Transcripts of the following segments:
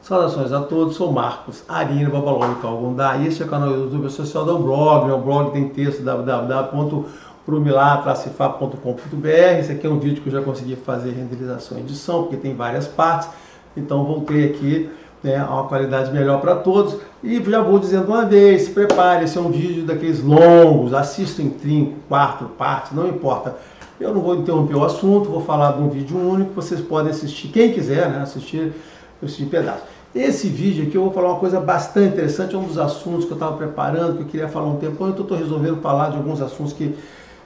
Saudações a todos, sou Marcos Arino Babalônico Calgundá e este é o canal do YouTube social do blog. Meu blog tem texto www.prumilá-fap.com.br. Esse aqui é um vídeo que eu já consegui fazer renderização e edição, porque tem várias partes, então voltei aqui a uma qualidade melhor para todos. E já vou dizendo uma vez, se prepare, esse é um vídeo daqueles longos, assista em 3, 4 partes, não importa. Eu não vou interromper o assunto, vou falar de um vídeo único, vocês podem assistir, quem quiser, assistir pedaços. Esse vídeo aqui eu vou falar uma coisa bastante interessante, é um dos assuntos que eu estava preparando, que eu queria falar um tempo, então eu estou resolvendo falar de alguns assuntos que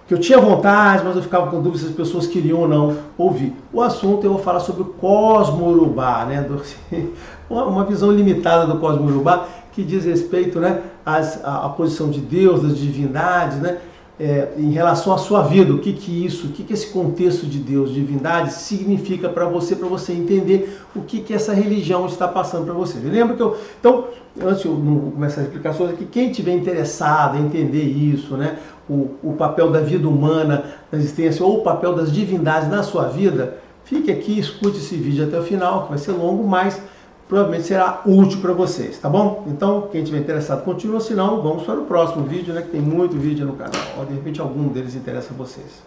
eu tinha vontade, mas eu ficava com dúvida se as pessoas queriam ou não ouvir. O assunto eu vou falar sobre o Cosmo Urubá, uma visão limitada do Cosmo Urubá, que diz respeito à posição de Deus, das divindades, em relação à sua vida, o que esse contexto de Deus, divindade, significa para você entender o que essa religião está passando para você. Lembra que então, antes de eu não começar as explicações aqui, quem tiver interessado em entender isso, o papel da vida humana na existência, ou o papel das divindades na sua vida, fique aqui e escute esse vídeo até o final, que vai ser longo, mas provavelmente será útil para vocês, tá bom? Então, quem tiver interessado, continua, senão vamos para o próximo vídeo, que tem muito vídeo no canal. Ou de repente algum deles interessa a vocês.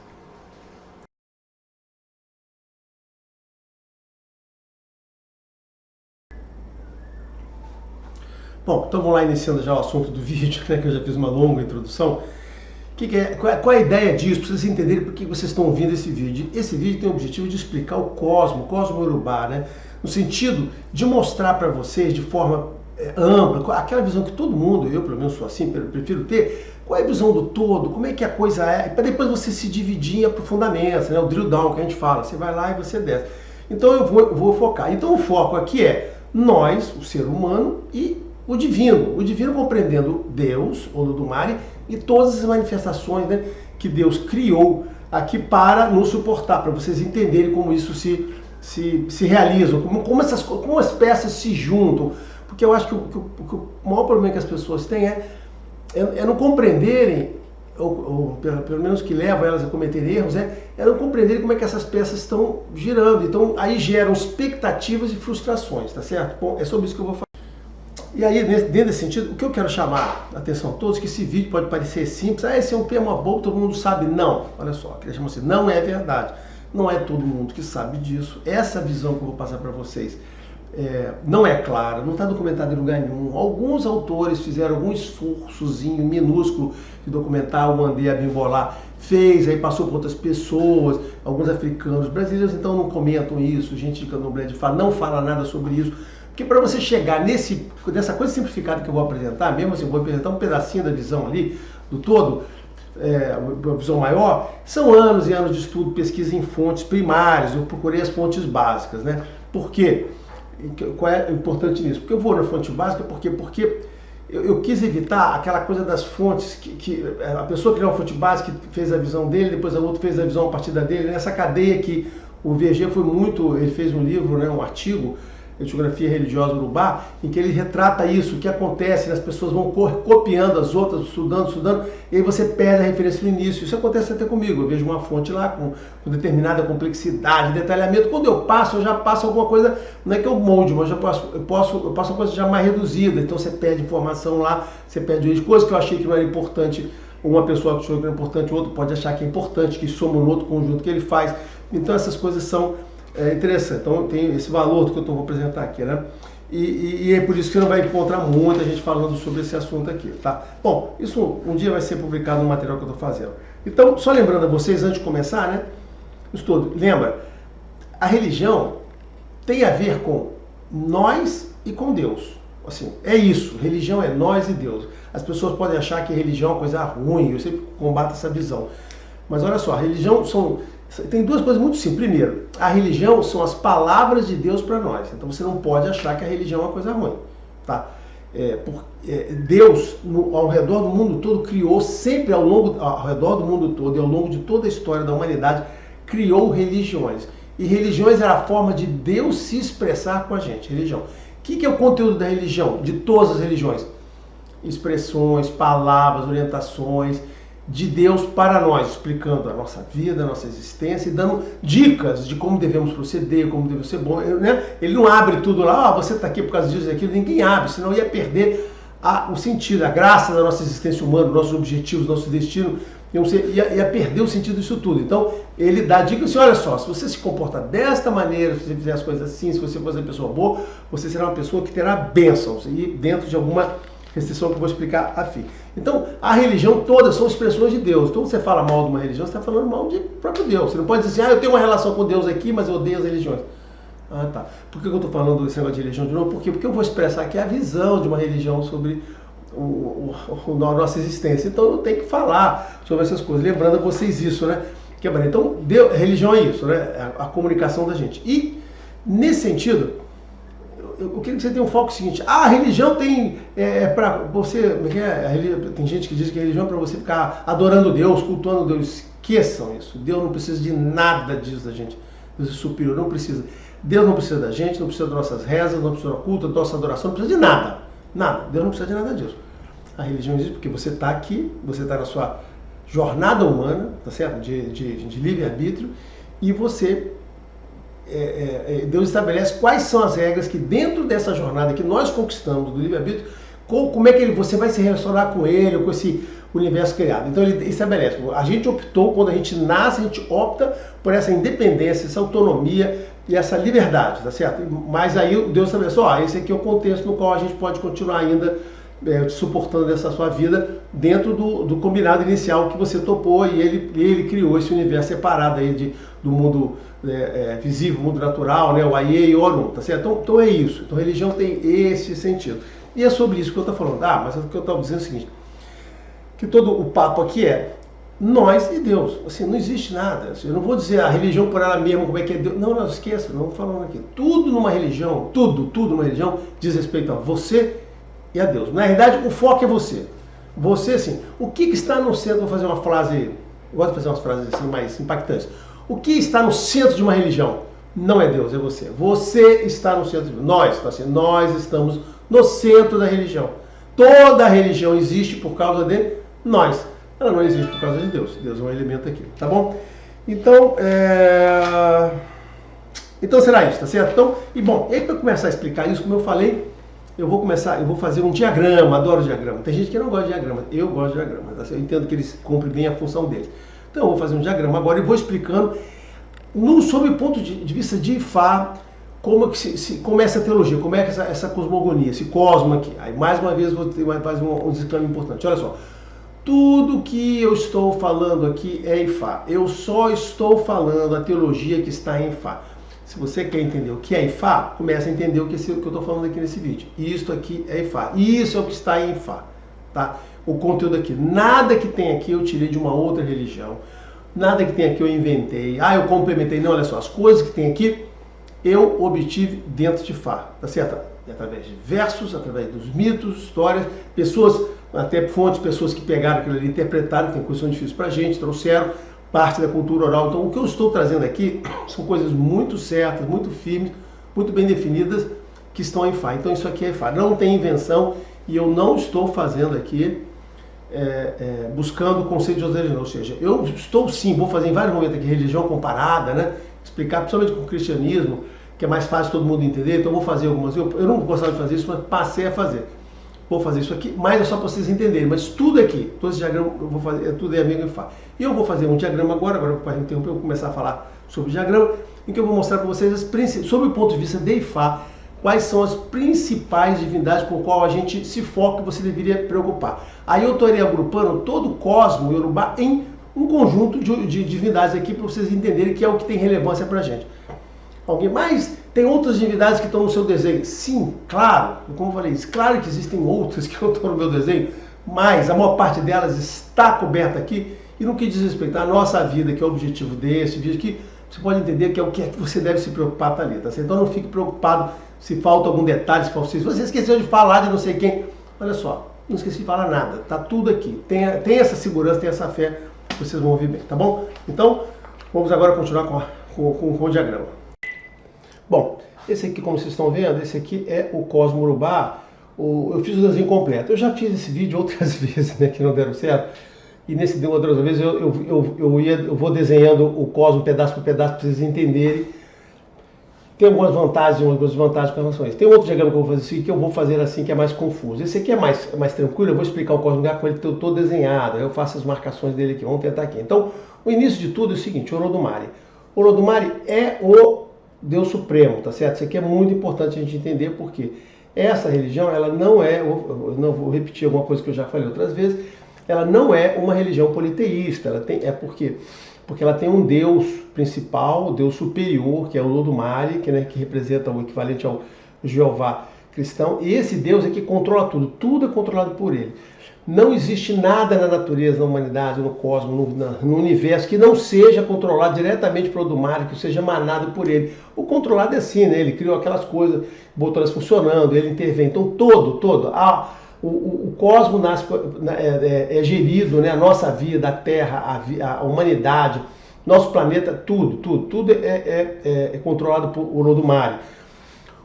Bom, então vamos lá iniciando já o assunto do vídeo, que eu já fiz uma longa introdução. Qual é a ideia disso, para vocês entenderem por que vocês estão ouvindo esse vídeo? Esse vídeo tem o objetivo de explicar o Cosmo Urubá, no sentido de mostrar para vocês de forma ampla, aquela visão que todo mundo, eu pelo menos sou assim, prefiro ter, qual é a visão do todo, como é que a coisa é, para depois você se dividir em aprofundamentos, o drill down que a gente fala, você vai lá e você desce. Então eu vou focar. Então o foco aqui é nós, o ser humano, e o divino compreendendo Deus, Olodumare, e todas as manifestações que Deus criou aqui para nos suportar, para vocês entenderem como isso se realizam, como as peças se juntam, porque eu acho que o maior problema que as pessoas têm é não compreenderem, ou pelo menos que leva elas a cometerem erros, é não compreenderem como é que essas peças estão girando, então aí geram expectativas e frustrações, tá certo? Bom, é sobre isso que eu vou falar. E aí, dentro desse sentido, o que eu quero chamar a atenção a todos, que esse vídeo pode parecer simples, esse é um tema bom, todo mundo sabe. Não, olha só, eu queria chamar assim, não é verdade. Não é todo mundo que sabe disso. Essa visão que eu vou passar para vocês não é clara, não está documentada em lugar nenhum. Alguns autores fizeram algum esforçozinho minúsculo de documentar, o André Abimbola fez, aí passou para outras pessoas, alguns africanos, brasileiros então não comentam isso, gente de Candomblé não fala nada sobre isso. Porque para você chegar nessa coisa simplificada que eu vou apresentar, mesmo assim, eu vou apresentar um pedacinho da visão ali, do todo, uma visão maior, são anos e anos de estudo, pesquisa em fontes primárias, eu procurei as fontes básicas, Por quê? Qual é importante nisso? Porque eu vou na fonte básica, porque eu quis evitar aquela coisa das fontes, que a pessoa criou uma fonte básica, fez a visão dele, depois a outra fez a visão a partir da dele, nessa cadeia que o VG ele fez um livro, um artigo, Etnografia Religiosa Urubá, em que ele retrata isso, o que acontece, as pessoas vão copiando as outras, estudando, e aí você perde a referência no início. Isso acontece até comigo, eu vejo uma fonte lá com determinada complexidade, detalhamento, quando eu já passo alguma coisa, não é que eu molde, mas eu passo uma coisa já mais reduzida, então você perde informação lá, você perde coisas que eu achei que não era importante, uma pessoa achou que não era importante, o outro pode achar que é importante, que soma no outro conjunto que ele faz, então essas coisas são interessante, então tem esse valor que eu vou apresentar aqui, E é por isso que você não vai encontrar muita gente falando sobre esse assunto aqui, tá? Bom, isso um dia vai ser publicado no material que eu estou fazendo. Então, só lembrando a vocês, antes de começar, isso tudo, lembra, a religião tem a ver com nós e com Deus. Assim, é isso, religião é nós e Deus. As pessoas podem achar que religião é uma coisa ruim, eu sempre combato essa visão. Mas olha só, a religião tem duas coisas muito simples. Primeiro, a religião são as palavras de Deus para nós. Então você não pode achar que a religião é uma coisa ruim. Tá? Deus, ao redor do mundo todo, criou sempre ao redor do mundo todo e ao longo de toda a história da humanidade, criou religiões. E religiões era a forma de Deus se expressar com a gente. Religião. O que é o conteúdo da religião? De todas as religiões? Expressões, palavras, orientações. de Deus para nós, explicando a nossa vida, a nossa existência e dando dicas de como devemos proceder, como devemos ser bom, né? Ele não abre tudo lá, você está aqui por causa disso e daquilo, ninguém abre, senão ia perder o sentido, a graça da nossa existência humana, nossos objetivos, nosso destino, ia perder o sentido disso tudo. Então, ele dá dicas assim, olha só, se você se comportar desta maneira, se você fizer as coisas assim, se você for uma pessoa boa, você será uma pessoa que terá bênçãos, e dentro de alguma restrição que eu vou explicar a fim. Então, a religião toda são expressões de Deus. Então, você fala mal de uma religião, você está falando mal de próprio Deus. Você não pode dizer assim, eu tenho uma relação com Deus aqui, mas eu odeio as religiões. Ah, tá. Por que eu estou falando desse negócio de religião de novo? Por quê? Porque eu vou expressar aqui a visão de uma religião sobre a nossa existência. Então, eu tenho que falar sobre essas coisas. Lembrando a vocês isso, né? Então, religião é isso, né? A comunicação da gente. E, nesse sentido, eu queria que você tenha um foco seguinte. A religião tem para você. Tem gente que diz que a religião é para você ficar adorando Deus, cultuando Deus. Esqueçam isso. Deus não precisa de nada disso da gente. Deus é superior, não precisa. Deus não precisa da gente, não precisa das nossas rezas, não precisa da culto, da nossa adoração, não precisa de nada. Nada. Deus não precisa de nada disso. A religião existe porque você está aqui, você está na sua jornada humana, tá certo? De livre-arbítrio, e você. Deus estabelece quais são as regras que dentro dessa jornada que nós conquistamos do livre-arbítrio, como é que você vai se relacionar com ele, ou com esse universo criado. Então ele estabelece, a gente optou, quando a gente nasce, a gente opta por essa independência, essa autonomia e essa liberdade, tá certo? Mas aí Deus estabeleceu, esse aqui é o contexto no qual a gente pode continuar ainda suportando essa sua vida dentro do combinado inicial que você topou, e ele criou esse universo separado aí do mundo visível, mundo natural, né? O Aie e o Orum, tá certo? Então é isso. Então a religião tem esse sentido. E é sobre isso que eu estou falando. Mas o que eu estou dizendo é o seguinte, que todo o papo aqui é nós e Deus. Assim, não existe nada. Assim, eu não vou dizer a religião por ela mesma, como é que é Deus. Não, esqueça, não falando aqui. Tudo numa religião, tudo numa religião diz respeito a você e a Deus. Na realidade, o foco é você. Você, assim, o que está no centro? Vou fazer uma frase, eu gosto de fazer umas frases assim mais impactantes. O que está no centro de uma religião? Não é Deus, é você. Você está no centro. Nós estamos no centro da religião. Toda a religião existe por causa de nós. Ela não existe por causa de Deus. Deus é um elemento aqui, tá bom? Então, será isso, tá certo? Então, e aí para começar a explicar isso, como eu falei, eu vou fazer um diagrama, adoro diagrama. Tem gente que não gosta de diagrama, eu gosto de diagrama, tá? Eu entendo que eles cumprem bem a função deles. Então eu vou fazer um diagrama agora e vou explicando, sob o ponto de vista de Ifá, como que se começa a teologia, como é que essa cosmogonia, esse cosmo aqui. Aí mais uma vez vou fazer um disclaimer importante. Olha só, tudo que eu estou falando aqui é Ifá. Eu só estou falando a teologia que está em Ifá. Se você quer entender o que é Ifá, comece a entender o que eu estou falando aqui nesse vídeo. Isto aqui é Ifá. Isso é o que está em Ifá, tá? O conteúdo aqui. Nada que tem aqui eu tirei de uma outra religião. Nada que tem aqui eu inventei. Eu complementei. Não, olha só. As coisas que tem aqui eu obtive dentro de Ifá, tá certo? Através de versos, através dos mitos, histórias, pessoas, até fontes, pessoas que pegaram aquilo ali, interpretaram, que tem coisas que são difíceis pra gente, trouxeram parte da cultura oral. Então o que eu estou trazendo aqui são coisas muito certas, muito firmes, muito bem definidas, que estão em Ifá. Então isso aqui é Ifá. Não tem invenção, e eu não estou fazendo aqui buscando o conceito de outra religião. Ou seja, eu estou sim, vou fazer em vários momentos aqui religião comparada, né? Explicar, principalmente com o cristianismo, que é mais fácil todo mundo entender. Então eu vou fazer algumas. Eu não gostava de fazer isso, mas passei a fazer. Vou fazer isso aqui, mas é só para vocês entenderem. Mas tudo aqui, todo esse diagrama, eu vou fazer, tudo é amigo Ifá. E eu vou fazer um diagrama agora para interromper, eu vou começar a falar sobre o diagrama, em que eu vou mostrar para vocês, sob o ponto de vista de Ifá, quais são as principais divindades com qual a gente se foca e você deveria preocupar. Aí eu estou agrupando todo o cosmo Yorubá em um conjunto de divindades aqui para vocês entenderem que é o que tem relevância para a gente. Alguém mais? Tem outras divindades que estão no seu desenho? Sim, claro. Como eu falei, claro que existem outras que não estão no meu desenho, mas a maior parte delas está coberta aqui. E no que diz respeito à nossa vida, que é o objetivo desse vídeo aqui, você pode entender que é o que você deve se preocupar, tá ali, tá certo? Então não fique preocupado se falta algum detalhe, se você esqueceu de falar de não sei quem. Olha só, não esqueci de falar nada, tá tudo aqui. Tem essa segurança, tem essa fé, vocês vão ouvir bem, tá bom? Então, vamos agora continuar com o diagrama. Bom, esse aqui, como vocês estão vendo, esse aqui é o Cosmo Urubá. Eu fiz o desenho completo. Eu já fiz esse vídeo outras vezes, né, que não deram certo. e nesse de outras vezes eu vou desenhando o cosmo pedaço por pedaço para vocês entenderem. Tem algumas vantagens e algumas desvantagens com relação a isso. Tem outro diagrama que eu vou fazer assim, que eu vou fazer assim, que é mais confuso. Esse aqui é mais tranquilo, eu vou explicar o cosmo com ele todo desenhado, eu faço as marcações dele aqui, vamos tentar aqui. Então, o início de tudo é o seguinte, Olodumare. Olodumare é o Deus Supremo, tá certo? Isso aqui é muito importante a gente entender, porque essa religião, ela não é, eu não vou repetir alguma coisa que eu já falei outras vezes, ela não é uma religião politeísta, porque ela tem um Deus principal, o Deus superior, que é o Olodumare, que representa o equivalente ao Jeová cristão, e esse Deus é que controla tudo, tudo é controlado por ele. Não existe nada na natureza, na humanidade, no cosmos, no universo, que não seja controlado diretamente pelo Olodumare, que seja emanado por ele. O controlado é assim, né? Ele criou aquelas coisas, botou elas funcionando, ele intervém. Então o cosmos é gerido, né? A nossa vida, a Terra, a humanidade, nosso planeta, tudo é controlado por Olodumare.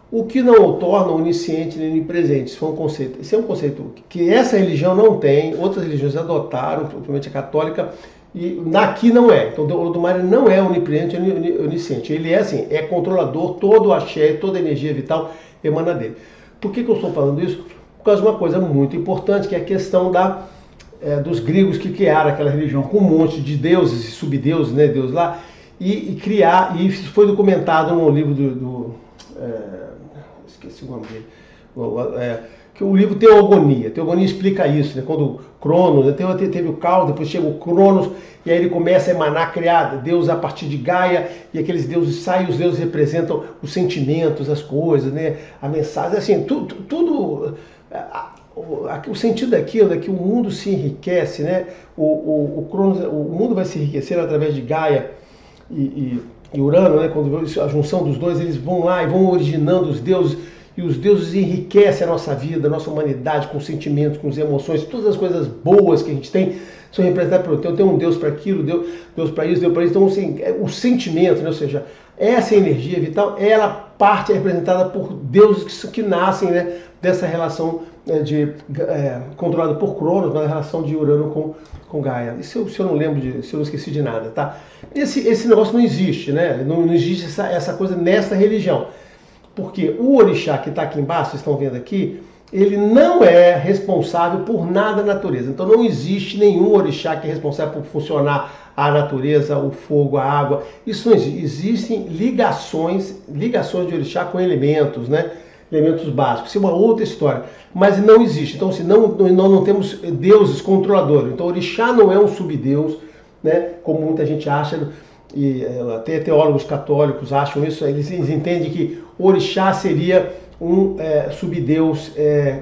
O que não o torna onisciente nem onipresente. Isso é um conceito. Esse é um conceito que essa religião não tem, outras religiões adotaram, principalmente a católica, e aqui não é. Então o Olodumare não é onipresente nem onisciente. Ele é assim, é controlador, todo o axé, toda a energia vital emana dele. Por que eu estou falando isso? Por causa de uma coisa muito importante, que é a questão dos gregos que criaram aquela religião com um monte de deuses e subdeuses, né, Deus lá, e isso foi documentado no livro esqueci o nome dele, que o livro Teogonia. Teogonia explica isso, né? Quando Cronos, né? teve o caos, depois chega o Cronos, e aí ele começa a emanar, criar Deus a partir de Gaia, e aqueles deuses saem, os deuses representam os sentimentos, as coisas, né? A mensagem, assim, tudo o sentido daquilo é que o mundo se enriquece, né? O mundo vai se enriquecer através de Gaia e Urano, né? Quando a junção dos dois, eles vão lá e vão originando os deuses, e os deuses enriquecem a nossa vida, a nossa humanidade, com sentimentos, com as emoções, todas as coisas boas que a gente tem são representadas por Deus. Tem um Deus para aquilo, Deus para isso, Deus para isso. Então, assim, o sentimento, né? Ou seja, essa energia vital, ela parte é representada por deuses que nascem, né, dessa relação controlada por Cronos, na relação de Urano com Gaia. Isso se eu não lembro, se eu não esqueci de nada, tá? Esse negócio não existe, né? Não existe essa coisa nessa religião. Porque o orixá que está aqui embaixo, vocês estão vendo aqui, ele não é responsável por nada da natureza. Então não existe nenhum orixá que é responsável por funcionar a natureza, o fogo, a água. Isso não existe. Existem ligações de orixá com elementos, né? Elementos básicos. Isso é uma outra história. Mas não existe. Então, nós não temos deuses controladores. Então, orixá não é um subdeus, né? Como muita gente acha, e até teólogos católicos acham isso. Eles entendem que orixá seria um subdeus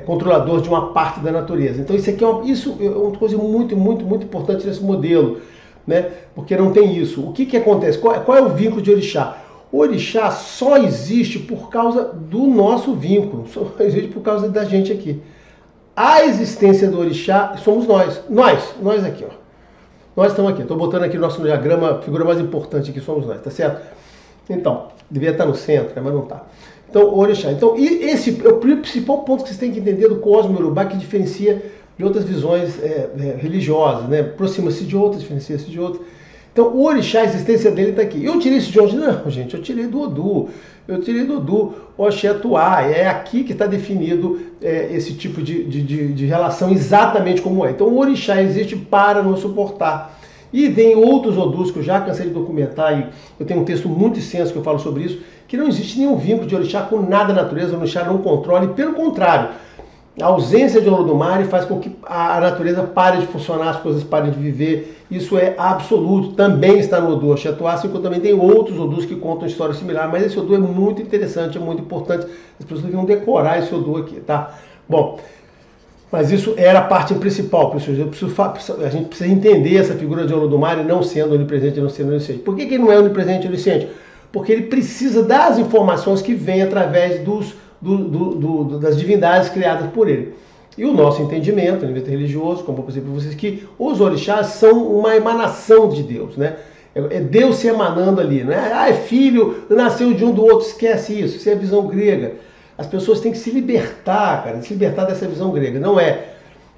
controlador de uma parte da natureza. Então, isso é uma coisa muito, muito, muito importante nesse modelo, né? Porque não tem isso. O que acontece? Qual é o vínculo de orixá? O orixá só existe por causa do nosso vínculo, só existe por causa da gente aqui. A existência do orixá somos nós aqui, ó. Nós estamos aqui, estou botando aqui no nosso diagrama, a figura mais importante aqui somos nós, tá certo? Então, devia estar no centro, né, mas não está. Então, o orixá. Então, esse é o principal ponto que vocês têm que entender do cosmo urubá, que diferencia de outras visões religiosas, né? Aproxima-se de outras, diferencia-se de outras. Então, o orixá, a existência dele está aqui. Eu tirei isso de onde? Não, gente, eu tirei do Odu. Oxétuá. É aqui que está definido esse tipo de relação exatamente como é. Então, o orixá existe para nos suportar. E tem outros Odus que eu já cansei de documentar, e eu tenho um texto muito extenso que eu falo sobre isso, que não existe nenhum vínculo de orixá com nada da natureza, o orixá não controla, e pelo contrário, a ausência de Olodumare faz com que a natureza pare de funcionar, as coisas parem de viver. Isso é absoluto. Também está no Odu Oxétuá, assim como também tem outros Odus que contam história similar. Mas esse Odu é muito interessante, é muito importante. As pessoas deviam decorar esse Odu aqui, tá? Bom, mas isso era a parte principal. A gente precisa entender essa figura de Olodumare não sendo onipresente e não sendo onisciente. Por que ele não é onipresente e onisciente? Porque ele precisa das informações que vêm através das divindades criadas por ele. E o nosso entendimento, o nível religioso, como eu vou dizer para vocês, que os orixás são uma emanação de Deus, né? É Deus se emanando ali, né? Ah, é filho, nasceu de um do outro, esquece isso, isso é a visão grega. As pessoas têm que se libertar, cara, se libertar dessa visão grega. Não é.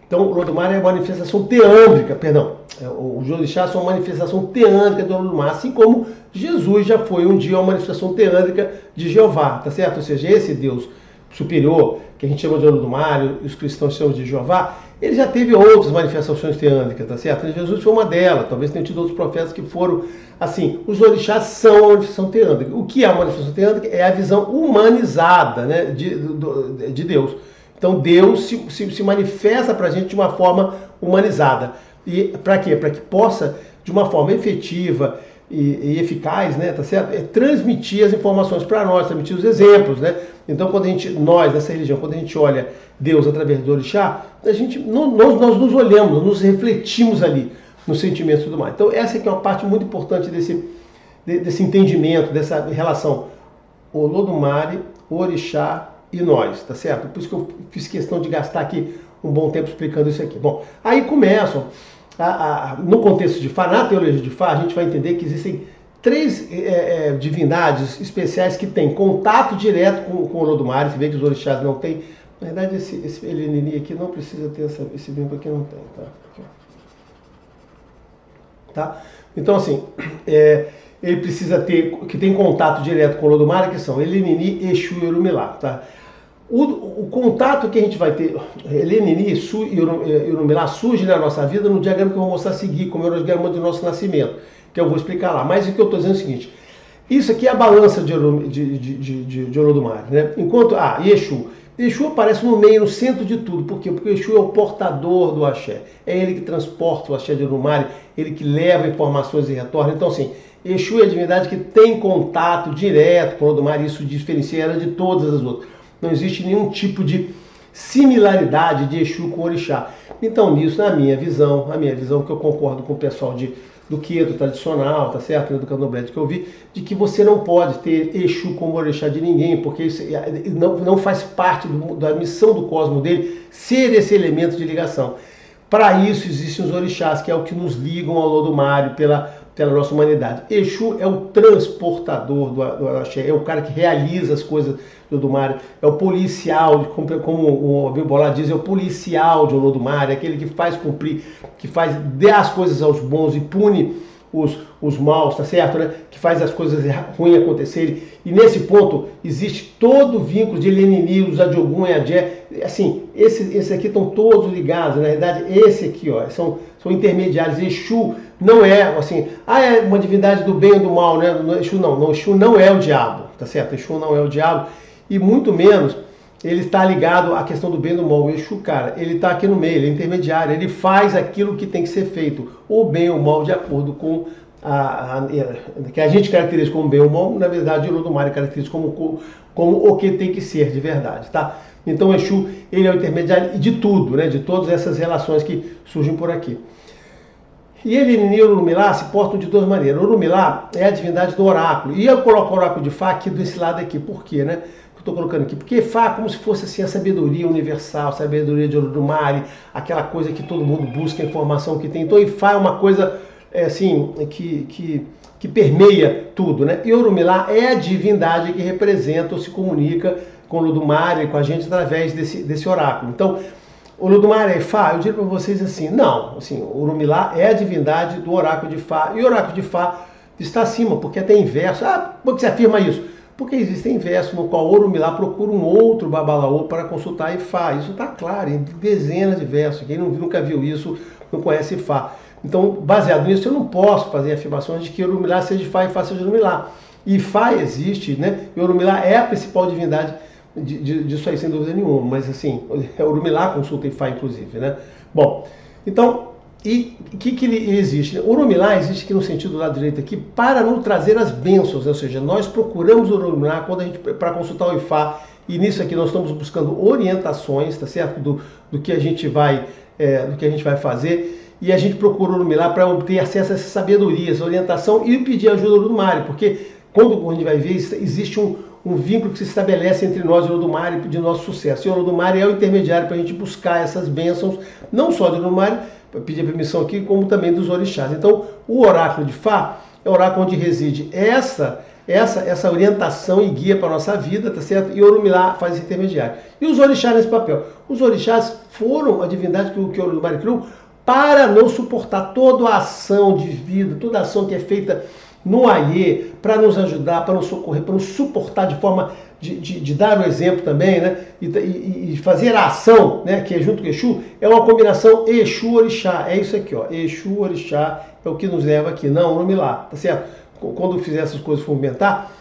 Então, o Olodumare é uma manifestação teândrica, perdão, os orixás são uma manifestação teândrica do Olodumare, assim como Jesus já foi um dia uma manifestação teândrica de Jeová, tá certo? Ou seja, esse Deus superior, que a gente chama de Olodumare, os cristãos chamam de Jeová, ele já teve outras manifestações teândricas, tá certo? E Jesus foi uma delas, talvez tenha tido outros profetas que foram assim. Os orixás são a manifestação teândrica. O que é a manifestação teândrica? É a visão humanizada, né, de Deus. Então Deus se manifesta para a gente de uma forma humanizada. E para quê? Para que possa, de uma forma efetiva e eficaz, né, tá certo? É transmitir as informações para nós, transmitir os exemplos, né? Então, quando nós, nessa religião, quando a gente olha Deus através do orixá, nós nos olhamos, nós nos refletimos ali nos sentimentos e tudo mais. Então, essa aqui é uma parte muito importante desse entendimento, dessa relação Olodumare, orixá e nós, tá certo? Por isso que eu fiz questão de gastar aqui um bom tempo explicando isso aqui. Bom, aí começam, no contexto de Fá, na teologia de Fá, a gente vai entender que existem três divindades especiais que têm contato direto com o Olodumare. Você vê que os orixás não têm. Na verdade, esse Elenini aqui não precisa ter esse vínculo aqui, não tem. Tá? Então, assim, ele precisa ter, que tem contato direto com o Olodumare, que são Elenini, Exu e Orumilá. Tá? O contato que a gente vai ter, Elenini, Exu e Orumilá, surge na nossa vida no diagrama que eu vou mostrar a seguir, como é o diagrama do nosso nascimento, que eu vou explicar lá. Mas o que eu estou dizendo é o seguinte: isso aqui é a balança de Olodumare, né? Enquanto, Exu aparece no meio, no centro de tudo. Por quê? Porque o Exu é o portador do axé. É ele que transporta o axé de Olodumare, ele que leva informações e retorna. Então, assim, Exu é a divindade que tem contato direto com o Olodumare, isso diferencia ela de todas as outras. Não existe nenhum tipo de similaridade de Exu com Orixá. Então, nisso, na minha visão, que eu concordo com o pessoal do Quedo tradicional, tá certo? Do Candomblé que eu vi, de que você não pode ter Exu como orixá de ninguém, porque isso não faz parte da missão do cosmo dele ser esse elemento de ligação. Para isso existem os orixás, que é o que nos ligam ao Olodumare pela nossa humanidade. Exu é o transportador do axé, é o cara que realiza as coisas do Olodumare, é o policial, como o Bibolá diz, é o policial de Olodumare, aquele que faz cumprir, que dá as coisas aos bons e pune os maus, tá certo, né? Que faz as coisas ruins acontecerem. E nesse ponto existe todo o vínculo de Elenini, os Adiogun e Adjé. Assim, esses aqui estão todos ligados. Na verdade, esse aqui, ó, são intermediários. Exu não é assim, é uma divindade do bem e do mal, né? Exu não é o diabo, tá certo? Exu não é o diabo, e muito menos ele está ligado à questão do bem e do mal. O Exu, cara, ele está aqui no meio, ele é intermediário, ele faz aquilo que tem que ser feito, o bem ou o mal, de acordo com que a gente caracteriza como bem ou mal. Na verdade, o Olodumare caracteriza como o que tem que ser de verdade, tá? Então, o Exu, ele é o intermediário de tudo, né? De todas essas relações que surgem por aqui. E Elenini e Orumilá se portam de duas maneiras. Orumilá é a divindade do oráculo. E eu coloco o oráculo de Fá aqui desse lado aqui. Por quê, né? Estou colocando aqui, porque Fá é como se fosse assim a sabedoria universal, a sabedoria de Olodumare, aquela coisa que todo mundo busca, a informação que tem. Então, Fá é uma coisa assim que permeia tudo, né? E Orumilá é a divindade que representa ou se comunica com Olodumare, com a gente através desse oráculo. Então, Olodumare é Fá? Eu digo para vocês assim, não, assim, Orumilá é a divindade do oráculo de Fá, e o oráculo de Fá está acima, porque tem verso. Por que você afirma isso? Porque existem versos no qual Orumilá procura um outro babalaô para consultar Ifá. Isso está claro, em dezenas de versos. Quem nunca viu isso não conhece Ifá. Então, baseado nisso, eu não posso fazer afirmações de que Orumilá seja Ifá e Ifá seja Orumilá. Ifá existe, né? E Orumilá é a principal divindade disso aí, sem dúvida nenhuma. Mas, assim, Orumilá consulta Ifá, inclusive, né? Bom, então, e o que ele existe? O Orumilá existe aqui no sentido do lado direito aqui para nos trazer as bênçãos, ou seja, nós procuramos o Orumilá para consultar o Ifá, e nisso aqui nós estamos buscando orientações, tá certo? Do que a gente vai fazer, e a gente procura o Orumilá para obter acesso a essa sabedoria, essa orientação, e pedir ajuda ao Olodumare, porque quando a gente vai ver, existe um vínculo que se estabelece entre nós e o Olodumare de nosso sucesso. E o Olodumare é o intermediário para a gente buscar essas bênçãos, não só do Olodumare, para pedir permissão aqui, como também dos orixás. Então, o oráculo de Fá é o oráculo onde reside essa essa orientação e guia para a nossa vida, tá certo? E Orumilá faz esse intermediário. E os orixás nesse papel? Os orixás foram a divindade que o Olodumare criou para nos suportar toda a ação de vida, toda a ação que é feita no Aie, para nos ajudar, para nos socorrer, para nos suportar de forma de dar o exemplo também, né? E fazer a ação, né? Que é junto com Exu, é uma combinação Exu-Orixá. É isso aqui, ó. Exu-Orixá é o que nos leva aqui, não Orumilá, tá certo? Quando fizer essas coisas movimentar,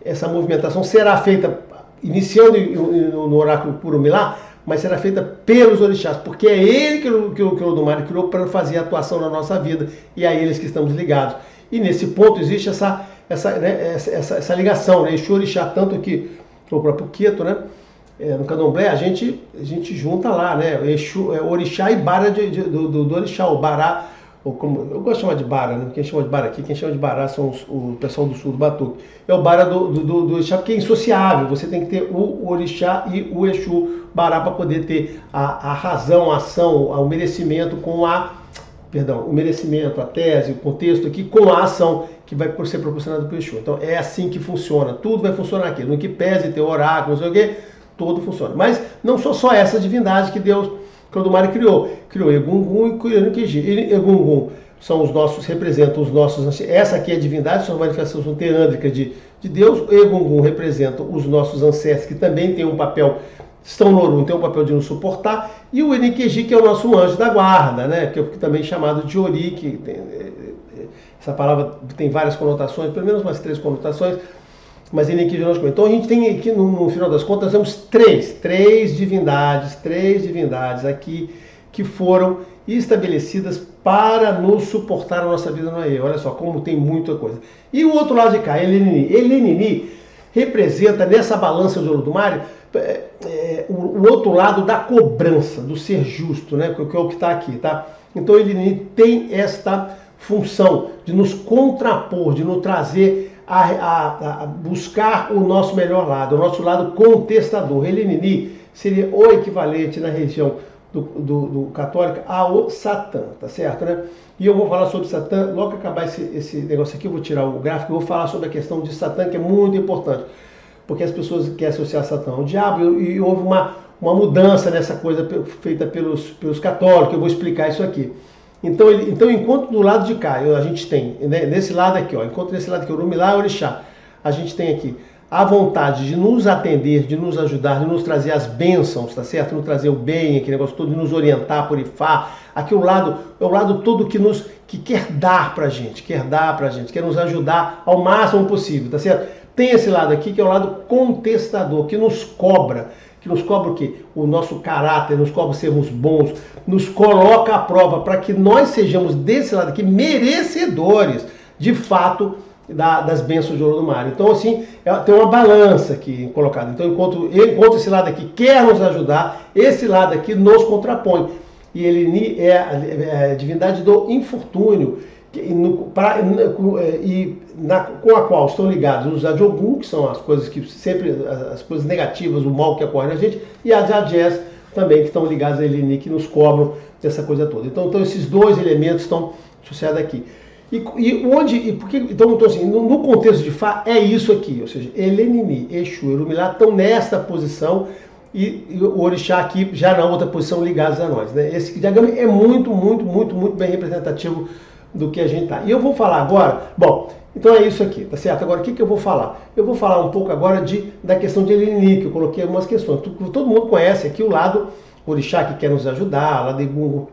essa movimentação será feita iniciando no oráculo por Orumilá, mas será feita pelos orixás, porque é ele que o Olodumare criou para fazer a atuação na nossa vida, e a eles que estamos ligados. E nesse ponto existe essa ligação, né? Exu Orixá, tanto que o próprio Queto, né? No Candomblé a gente junta lá, né? Exu, Orixá e Bara do Orixá, o Bará, ou como, eu gosto de chamar de Bara, né? Quem chama de Bara aqui, quem chama de Bará são o pessoal do sul do Batuque. É o Bara do Orixá, porque é insociável, você tem que ter o Orixá e o Exu Bará para poder ter a razão, a ação, o merecimento com o merecimento, a tese, o contexto aqui, com a ação que vai ser proporcionada pelo Exu. Então é assim que funciona, tudo vai funcionar aqui. No que pese ter oráculo, não sei o quê, tudo funciona. Mas não são só essas divindades que o Olodumare criou. Criou Egungun e Kuianukeji. Egungun representam os nossos. Essa aqui é a divindade, são manifestações teândricas de Deus. Egungun representa os nossos ancestros, que também têm um papel, estão no Orum, tem um papel de nos suportar. E o Enikeji, que é o nosso anjo da guarda, né? Que é também chamado de Ori, que essa palavra tem várias conotações, pelo menos umas 3 conotações. Mas Enikeji nós conhecemos. Então a gente tem aqui, no final das contas, temos três divindades aqui que foram estabelecidas para nos suportar a nossa vida no Aie. Olha só como tem muita coisa. E o outro lado de cá, Elenini. Elenini representa nessa balança de Olodumare o outro lado da cobrança, do ser justo, né? Que é o que está aqui, tá? Então Elenini tem esta função de nos contrapor, de nos trazer a buscar o nosso melhor lado, o nosso lado contestador. Elenini seria o equivalente na região do católica ao Satã, tá certo, né? E eu vou falar sobre Satã, logo que acabar esse negócio aqui, eu vou tirar o gráfico, eu vou falar sobre a questão de Satã, que é muito importante, porque as pessoas querem associar Satã ao diabo, e houve uma mudança nessa coisa feita pelos católicos, eu vou explicar isso aqui. Então, enquanto do lado de cá a gente tem, né, nesse lado aqui, ó, enquanto nesse lado aqui, Orumilá e Orixá, a gente tem aqui a vontade de nos atender, de nos ajudar, de nos trazer as bênçãos, tá certo? Nos trazer o bem, aquele negócio todo, de nos orientar, purifar. Aqui é o lado todo que quer dar pra gente, quer nos ajudar ao máximo possível, tá certo? Tem esse lado aqui que é o lado contestador, que nos cobra o quê? O nosso caráter, nos cobra sermos bons, nos coloca à prova para que nós sejamos desse lado aqui merecedores, de fato, das bênçãos de Olodumare. Então, assim, tem uma balança aqui colocada. Então, enquanto esse lado aqui quer nos ajudar, esse lado aqui nos contrapõe. E ele é a divindade do infortúnio, com a qual estão ligados os Adjogum, que são as coisas que sempre, as coisas negativas, o mal que ocorre na gente, e as Adjés também, que estão ligados a Eleni, que nos cobram dessa coisa toda. Então esses dois elementos estão associados aqui. Então assim, no contexto de Fá, é isso aqui, ou seja, Elenini, Exu e Orumilá estão nesta posição, e o Orixá aqui já na outra posição ligados a nós, né? Esse diagrama é muito bem representativo do que a gente está. E eu vou falar agora, então é isso aqui, tá certo? Agora, o que eu vou falar? Eu vou falar um pouco agora da questão de Elenini, que eu coloquei algumas questões. Todo mundo conhece aqui o lado Orixá, que quer nos ajudar, lá de Egungun,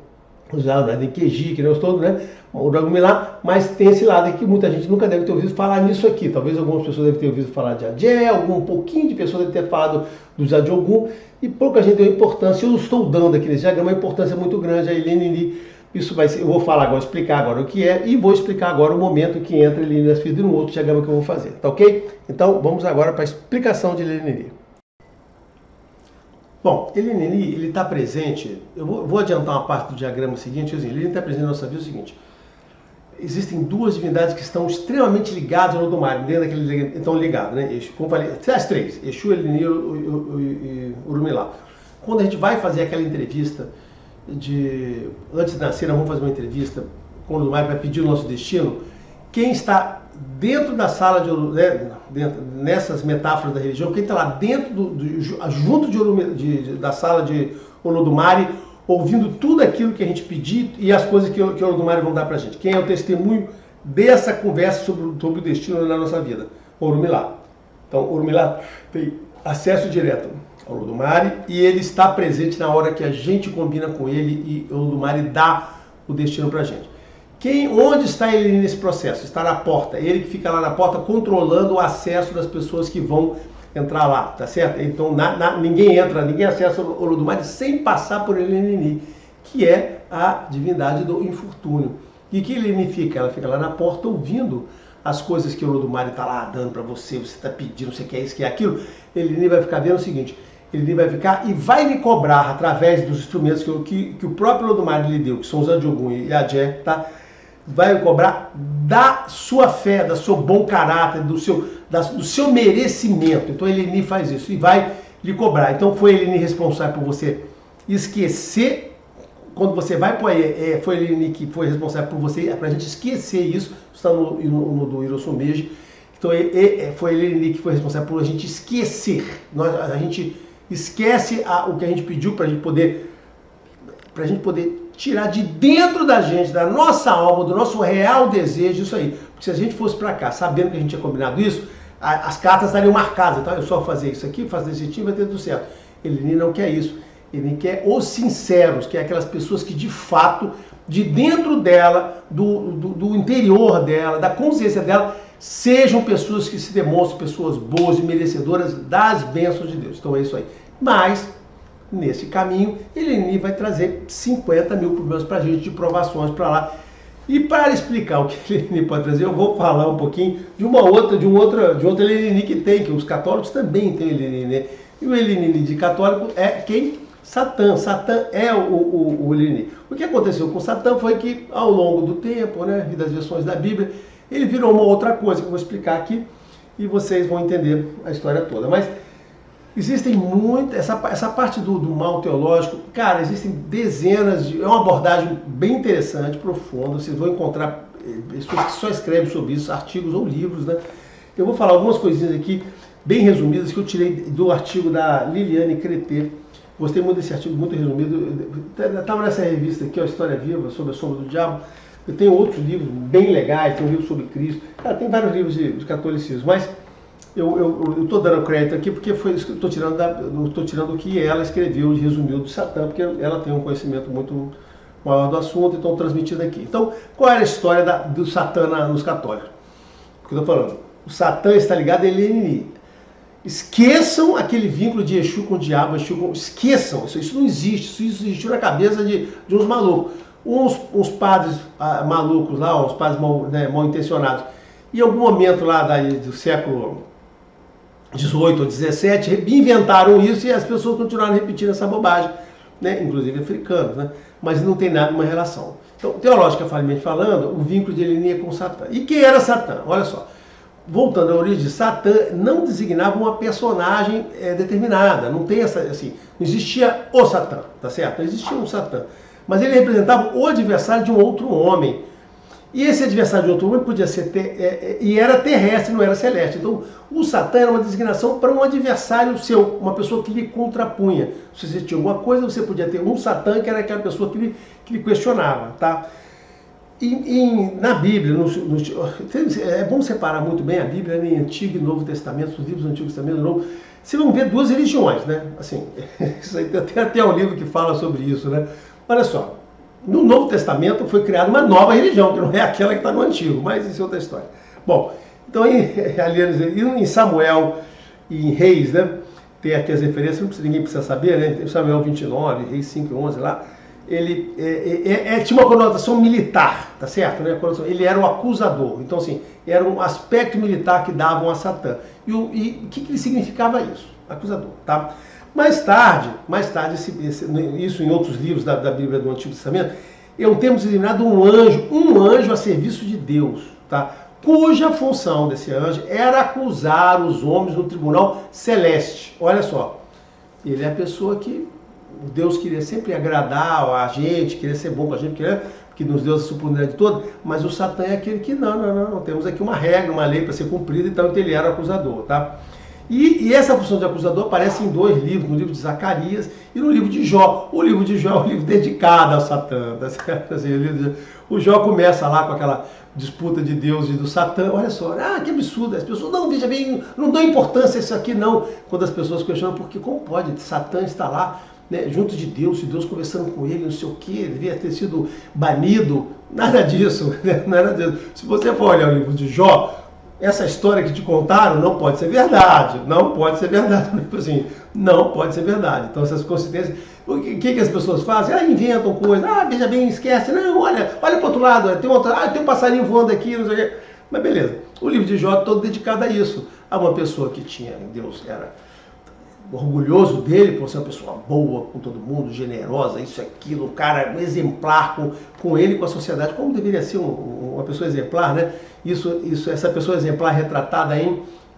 o lado de Enikeji, que nós todos, né? O Orumilá, mas tem esse lado aqui que muita gente nunca deve ter ouvido falar nisso aqui. Talvez algumas pessoas devem ter ouvido falar de Adjé, um pouquinho de pessoas devem ter falado dos Adjogum, e pouca gente deu importância. Eu estou dando aqui nesse diagrama uma importância muito grande a Elenini. Isso vai ser, eu vou falar agora, explicar agora o que é, e vou explicar agora o momento que entra Elenini nas fitas no outro diagrama que eu vou fazer, tá ok? Então vamos agora para a explicação de Elenini. Bom, Elenini, ele está presente, eu vou adiantar uma parte do diagrama seguinte, Elenini está presente na nossa vida o seguinte: existem duas divindades que estão extremamente ligadas ao Olodumare, dentro daquele, estão ligados, né? Exu, como eu falei, as três, Exu, Elenini e Orumilá. Quando a gente vai fazer aquela entrevista antes de nascer, nós vamos fazer uma entrevista com o Olodumare para pedir o nosso destino, quem está dentro da sala de nessas metáforas da religião, quem está lá dentro, junto da sala de Olodumare, ouvindo tudo aquilo que a gente pedir e as coisas que Olodumare vão dar para a gente. Quem é o testemunho dessa conversa sobre o destino na nossa vida? Orunmila. Então, Orunmila tem acesso direto ao Olodumare e ele está presente na hora que a gente combina com ele e Olodumare dá o destino para a gente. Onde está ele nesse processo? Está na porta. Ele que fica lá na porta controlando o acesso das pessoas que vão entrar lá, tá certo? Então ninguém acessa o Olodumare sem passar por Elenini, que é a divindade do infortúnio. E que Elenini fica? Ela fica lá na porta ouvindo as coisas que o Olodumare está lá dando para você, você está pedindo, você quer isso, quer aquilo. Elenini vai ficar vendo o seguinte, ele vai ficar e vai lhe cobrar através dos instrumentos que o próprio Olodumare lhe deu, que são os Adiogun e Adjé, tá? Vai cobrar da sua fé, do seu bom caráter, do seu merecimento. Então Elenini faz isso e vai lhe cobrar. Então foi Elenini responsável por você esquecer, quando você vai para foi Elenini que foi responsável por você, para a gente esquecer isso, está no do Hirosumeji. Então foi Elenini que foi responsável por a gente esquecer. A gente esquece o que a gente pediu para a gente poder tirar de dentro da gente, da nossa alma, do nosso real desejo, isso aí. Porque se a gente fosse para cá, sabendo que a gente tinha combinado isso, as cartas estariam marcadas. Então, eu só fazer isso aqui, fazer esse jeitinho, vai ter tudo certo. Ele não quer isso. Ele quer os sinceros, que é aquelas pessoas que, de fato, de dentro dela, do interior dela, da consciência dela, sejam pessoas que se demonstram pessoas boas e merecedoras das bênçãos de Deus. Então, é isso aí. Mas nesse caminho, Elenini vai trazer 50 mil problemas para a gente, de provações para lá. E para explicar o que Elenini pode trazer, eu vou falar um pouquinho de outra Elenini que tem, que os católicos também têm Elenini, né? E o Elenini de católico é quem? Satã. Satã é o Elenini. O que aconteceu com Satã foi que, ao longo do tempo, né, e das versões da Bíblia, ele virou uma outra coisa que eu vou explicar aqui e vocês vão entender a história toda. Mas existem muitas, essa parte do mal teológico, cara, existem dezenas é uma abordagem bem interessante, profunda, vocês vão encontrar pessoas que só escrevem sobre isso, artigos ou livros, né? Eu vou falar algumas coisinhas aqui, bem resumidas, que eu tirei do artigo da Liliane Cretê. Gostei muito desse artigo, muito resumido. Estava nessa revista aqui, ó, História Viva, sobre a sombra do diabo. Eu tenho outros livros bem legais, tem um livro sobre Cristo, cara, tem vários livros de catolicismo, mas eu estou dando crédito aqui porque estou tirando o que ela escreveu e resumiu do Satã, porque ela tem um conhecimento muito maior do assunto, então transmitido aqui. Então, qual era a história do Satã nos católicos? O que eu estou falando? O Satã está ligado a Elenini. Esqueçam aquele vínculo de Exu com o diabo, esqueçam, isso não existe, isso existiu na cabeça de uns malucos. Uns padres malucos lá, uns padres mal intencionados. Em algum momento lá do século 18 ou 17, inventaram isso e as pessoas continuaram repetindo essa bobagem, né? Inclusive africanos, né? Mas não tem nada uma relação. Então, teologicamente falando, o vínculo de Elenini é com Satã. E quem era Satã? Olha só, voltando à origem de Satã, não designava uma personagem determinada, não tem essa, assim, não existia o Satã, tá certo? Não existia um Satã, mas ele representava o adversário de um outro homem. E esse adversário de outro homem podia ser e era terrestre, não era celeste. Então, o Satã era uma designação para um adversário seu, uma pessoa que lhe contrapunha. Se você tinha alguma coisa, você podia ter um Satã, que era aquela pessoa que lhe questionava, tá? Na Bíblia, é bom separar muito bem a Bíblia em Antigo e Novo Testamento, os livros do Antigo Testamento e Novo. Vocês vão ver duas religiões, né? Assim, isso aí, tem até um livro que fala sobre isso, né? Olha só. No Novo Testamento foi criada uma nova religião, que não é aquela que está no Antigo, mas isso é outra história. Bom, então em Samuel e em Reis, né, tem aqui as referências, ninguém precisa saber, né? Samuel 29, Reis 5 e 11 lá, ele tinha uma conotação militar, tá certo? Né? Ele era o acusador, então assim, era um aspecto militar que davam a Satã. E o que significava isso? Acusador, tá? Mais tarde, isso em outros livros da Bíblia do Antigo Testamento, é um termo designado um anjo a serviço de Deus, tá? Cuja função desse anjo era acusar os homens no tribunal celeste. Olha só, ele é a pessoa que Deus queria sempre agradar a gente, queria ser bom com a gente, porque que nos deu essa superioridade toda, mas o Satã é aquele que não, temos aqui uma regra, uma lei para ser cumprida, então ele era o acusador, tá? E essa função de acusador aparece em 2 livros, no livro de Zacarias e no livro de Jó. O livro de Jó é um livro dedicado ao Satã, tá certo? Assim, o Jó começa lá com aquela disputa de Deus e do Satã, olha só, que absurdo, as pessoas, não, veja bem, não dão importância a isso aqui não, quando as pessoas questionam, porque como pode Satã estar lá, né, junto de Deus, e Deus conversando com ele, não sei o que, devia ter sido banido, nada disso, né, nada disso. Se você for olhar o livro de Jó, essa história que te contaram não pode ser verdade, não pode ser verdade, assim, não pode ser verdade. Então essas coincidências, o que as pessoas fazem? Inventam coisas, veja bem, esquece, não, olha para o outro lado, tem um passarinho voando aqui, não sei o quê. Mas beleza, o livro de Jó é todo dedicado a isso, a uma pessoa que tinha, Deus era orgulhoso dele por ser uma pessoa boa com todo mundo, generosa, isso, aquilo, um cara um exemplar com ele e com a sociedade, como deveria ser uma pessoa exemplar, né? Essa pessoa exemplar retratada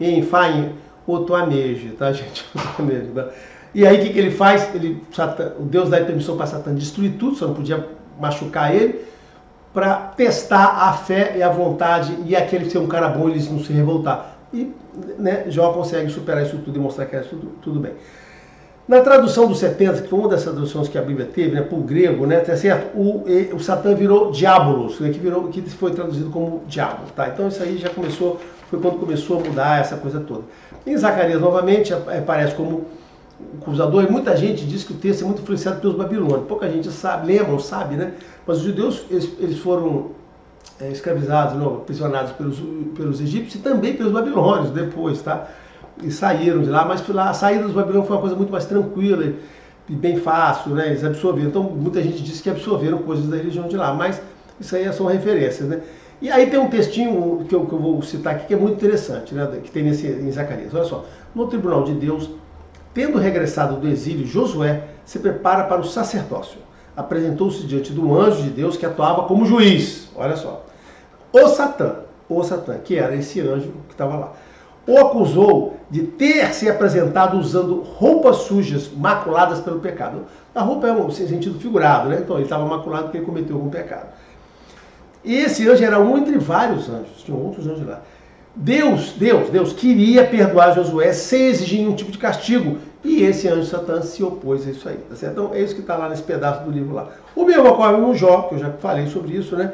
em Faim Otoameje, tá, gente? Tá? E aí o que ele faz? O Deus dá permissão para Satã destruir tudo, só não podia machucar ele, para testar a fé e a vontade e aquele ser um cara bom, eles não se revoltar. E, né, Jó consegue superar isso tudo e mostrar que é tudo bem. Na tradução dos 70, que foi uma das traduções que a Bíblia teve, né, para o grego, né, tá certo? O Satã virou diabolos, né, que foi traduzido como diabo, tá? Então isso aí já foi quando começou a mudar essa coisa toda. Em Zacarias, novamente, aparece como acusador, e muita gente diz que o texto é muito influenciado pelos babilônios. Pouca gente sabe, lembra ou sabe, né? Mas os judeus, eles foram escravizados, não, aprisionados pelos egípcios e também pelos babilônios depois, tá? E saíram de lá, mas a saída dos babilônios foi uma coisa muito mais tranquila e bem fácil, né? Eles absorveram. Então, muita gente diz que absorveram coisas da religião de lá, mas isso aí são referências, né? E aí tem um textinho que eu vou citar aqui que é muito interessante, né? Que tem em Zacarias. Olha só, no tribunal de Deus, tendo regressado do exílio, Josué se prepara para o sacerdócio. Apresentou-se diante do anjo de Deus que atuava como juiz. Olha só. O Satã, que era esse anjo que estava lá, o acusou de ter se apresentado usando roupas sujas, maculadas pelo pecado. A roupa é um sentido figurado, né? Então ele estava maculado porque ele cometeu algum pecado. E esse anjo era um entre vários anjos, tinham outros anjos lá. Deus queria perdoar Josué sem exigir nenhum tipo de castigo. E esse anjo Satã se opôs a isso aí. Tá certo? Então é isso que está lá nesse pedaço do livro lá. O mesmo ocorre no Jó, que eu já falei sobre isso, né?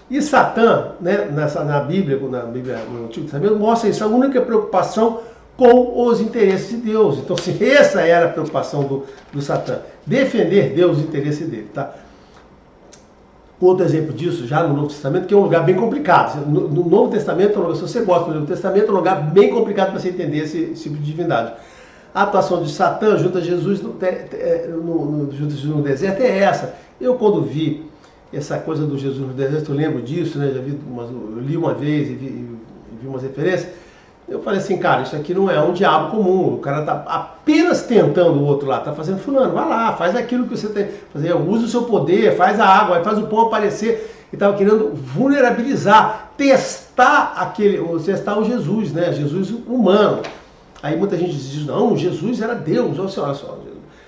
E Satã, né, na Bíblia, no Antigo Testamento, mostra isso, a única preocupação com os interesses de Deus. Então, se essa era a preocupação do Satã, defender Deus e o interesse dele, tá? Outro exemplo disso, já no Novo Testamento, que é um lugar bem complicado. No Novo Testamento, se você gosta do Novo Testamento, é um lugar bem complicado para você entender esse tipo de divindade. A atuação de Satã junto a Jesus no deserto é essa. Eu, quando vi essa coisa do Jesus no deserto, eu lembro disso, né? Eu li uma vez e vi umas referências. Eu falei assim, cara, isso aqui não é um diabo comum. O cara está apenas tentando o outro lá, está fazendo fulano, vai lá, faz aquilo que você tem que fazer, usa o seu poder, faz a água, faz o pão aparecer. E estava querendo vulnerabilizar, testar o Jesus, né? Jesus humano. Aí muita gente diz, não, Jesus era Deus, olha só.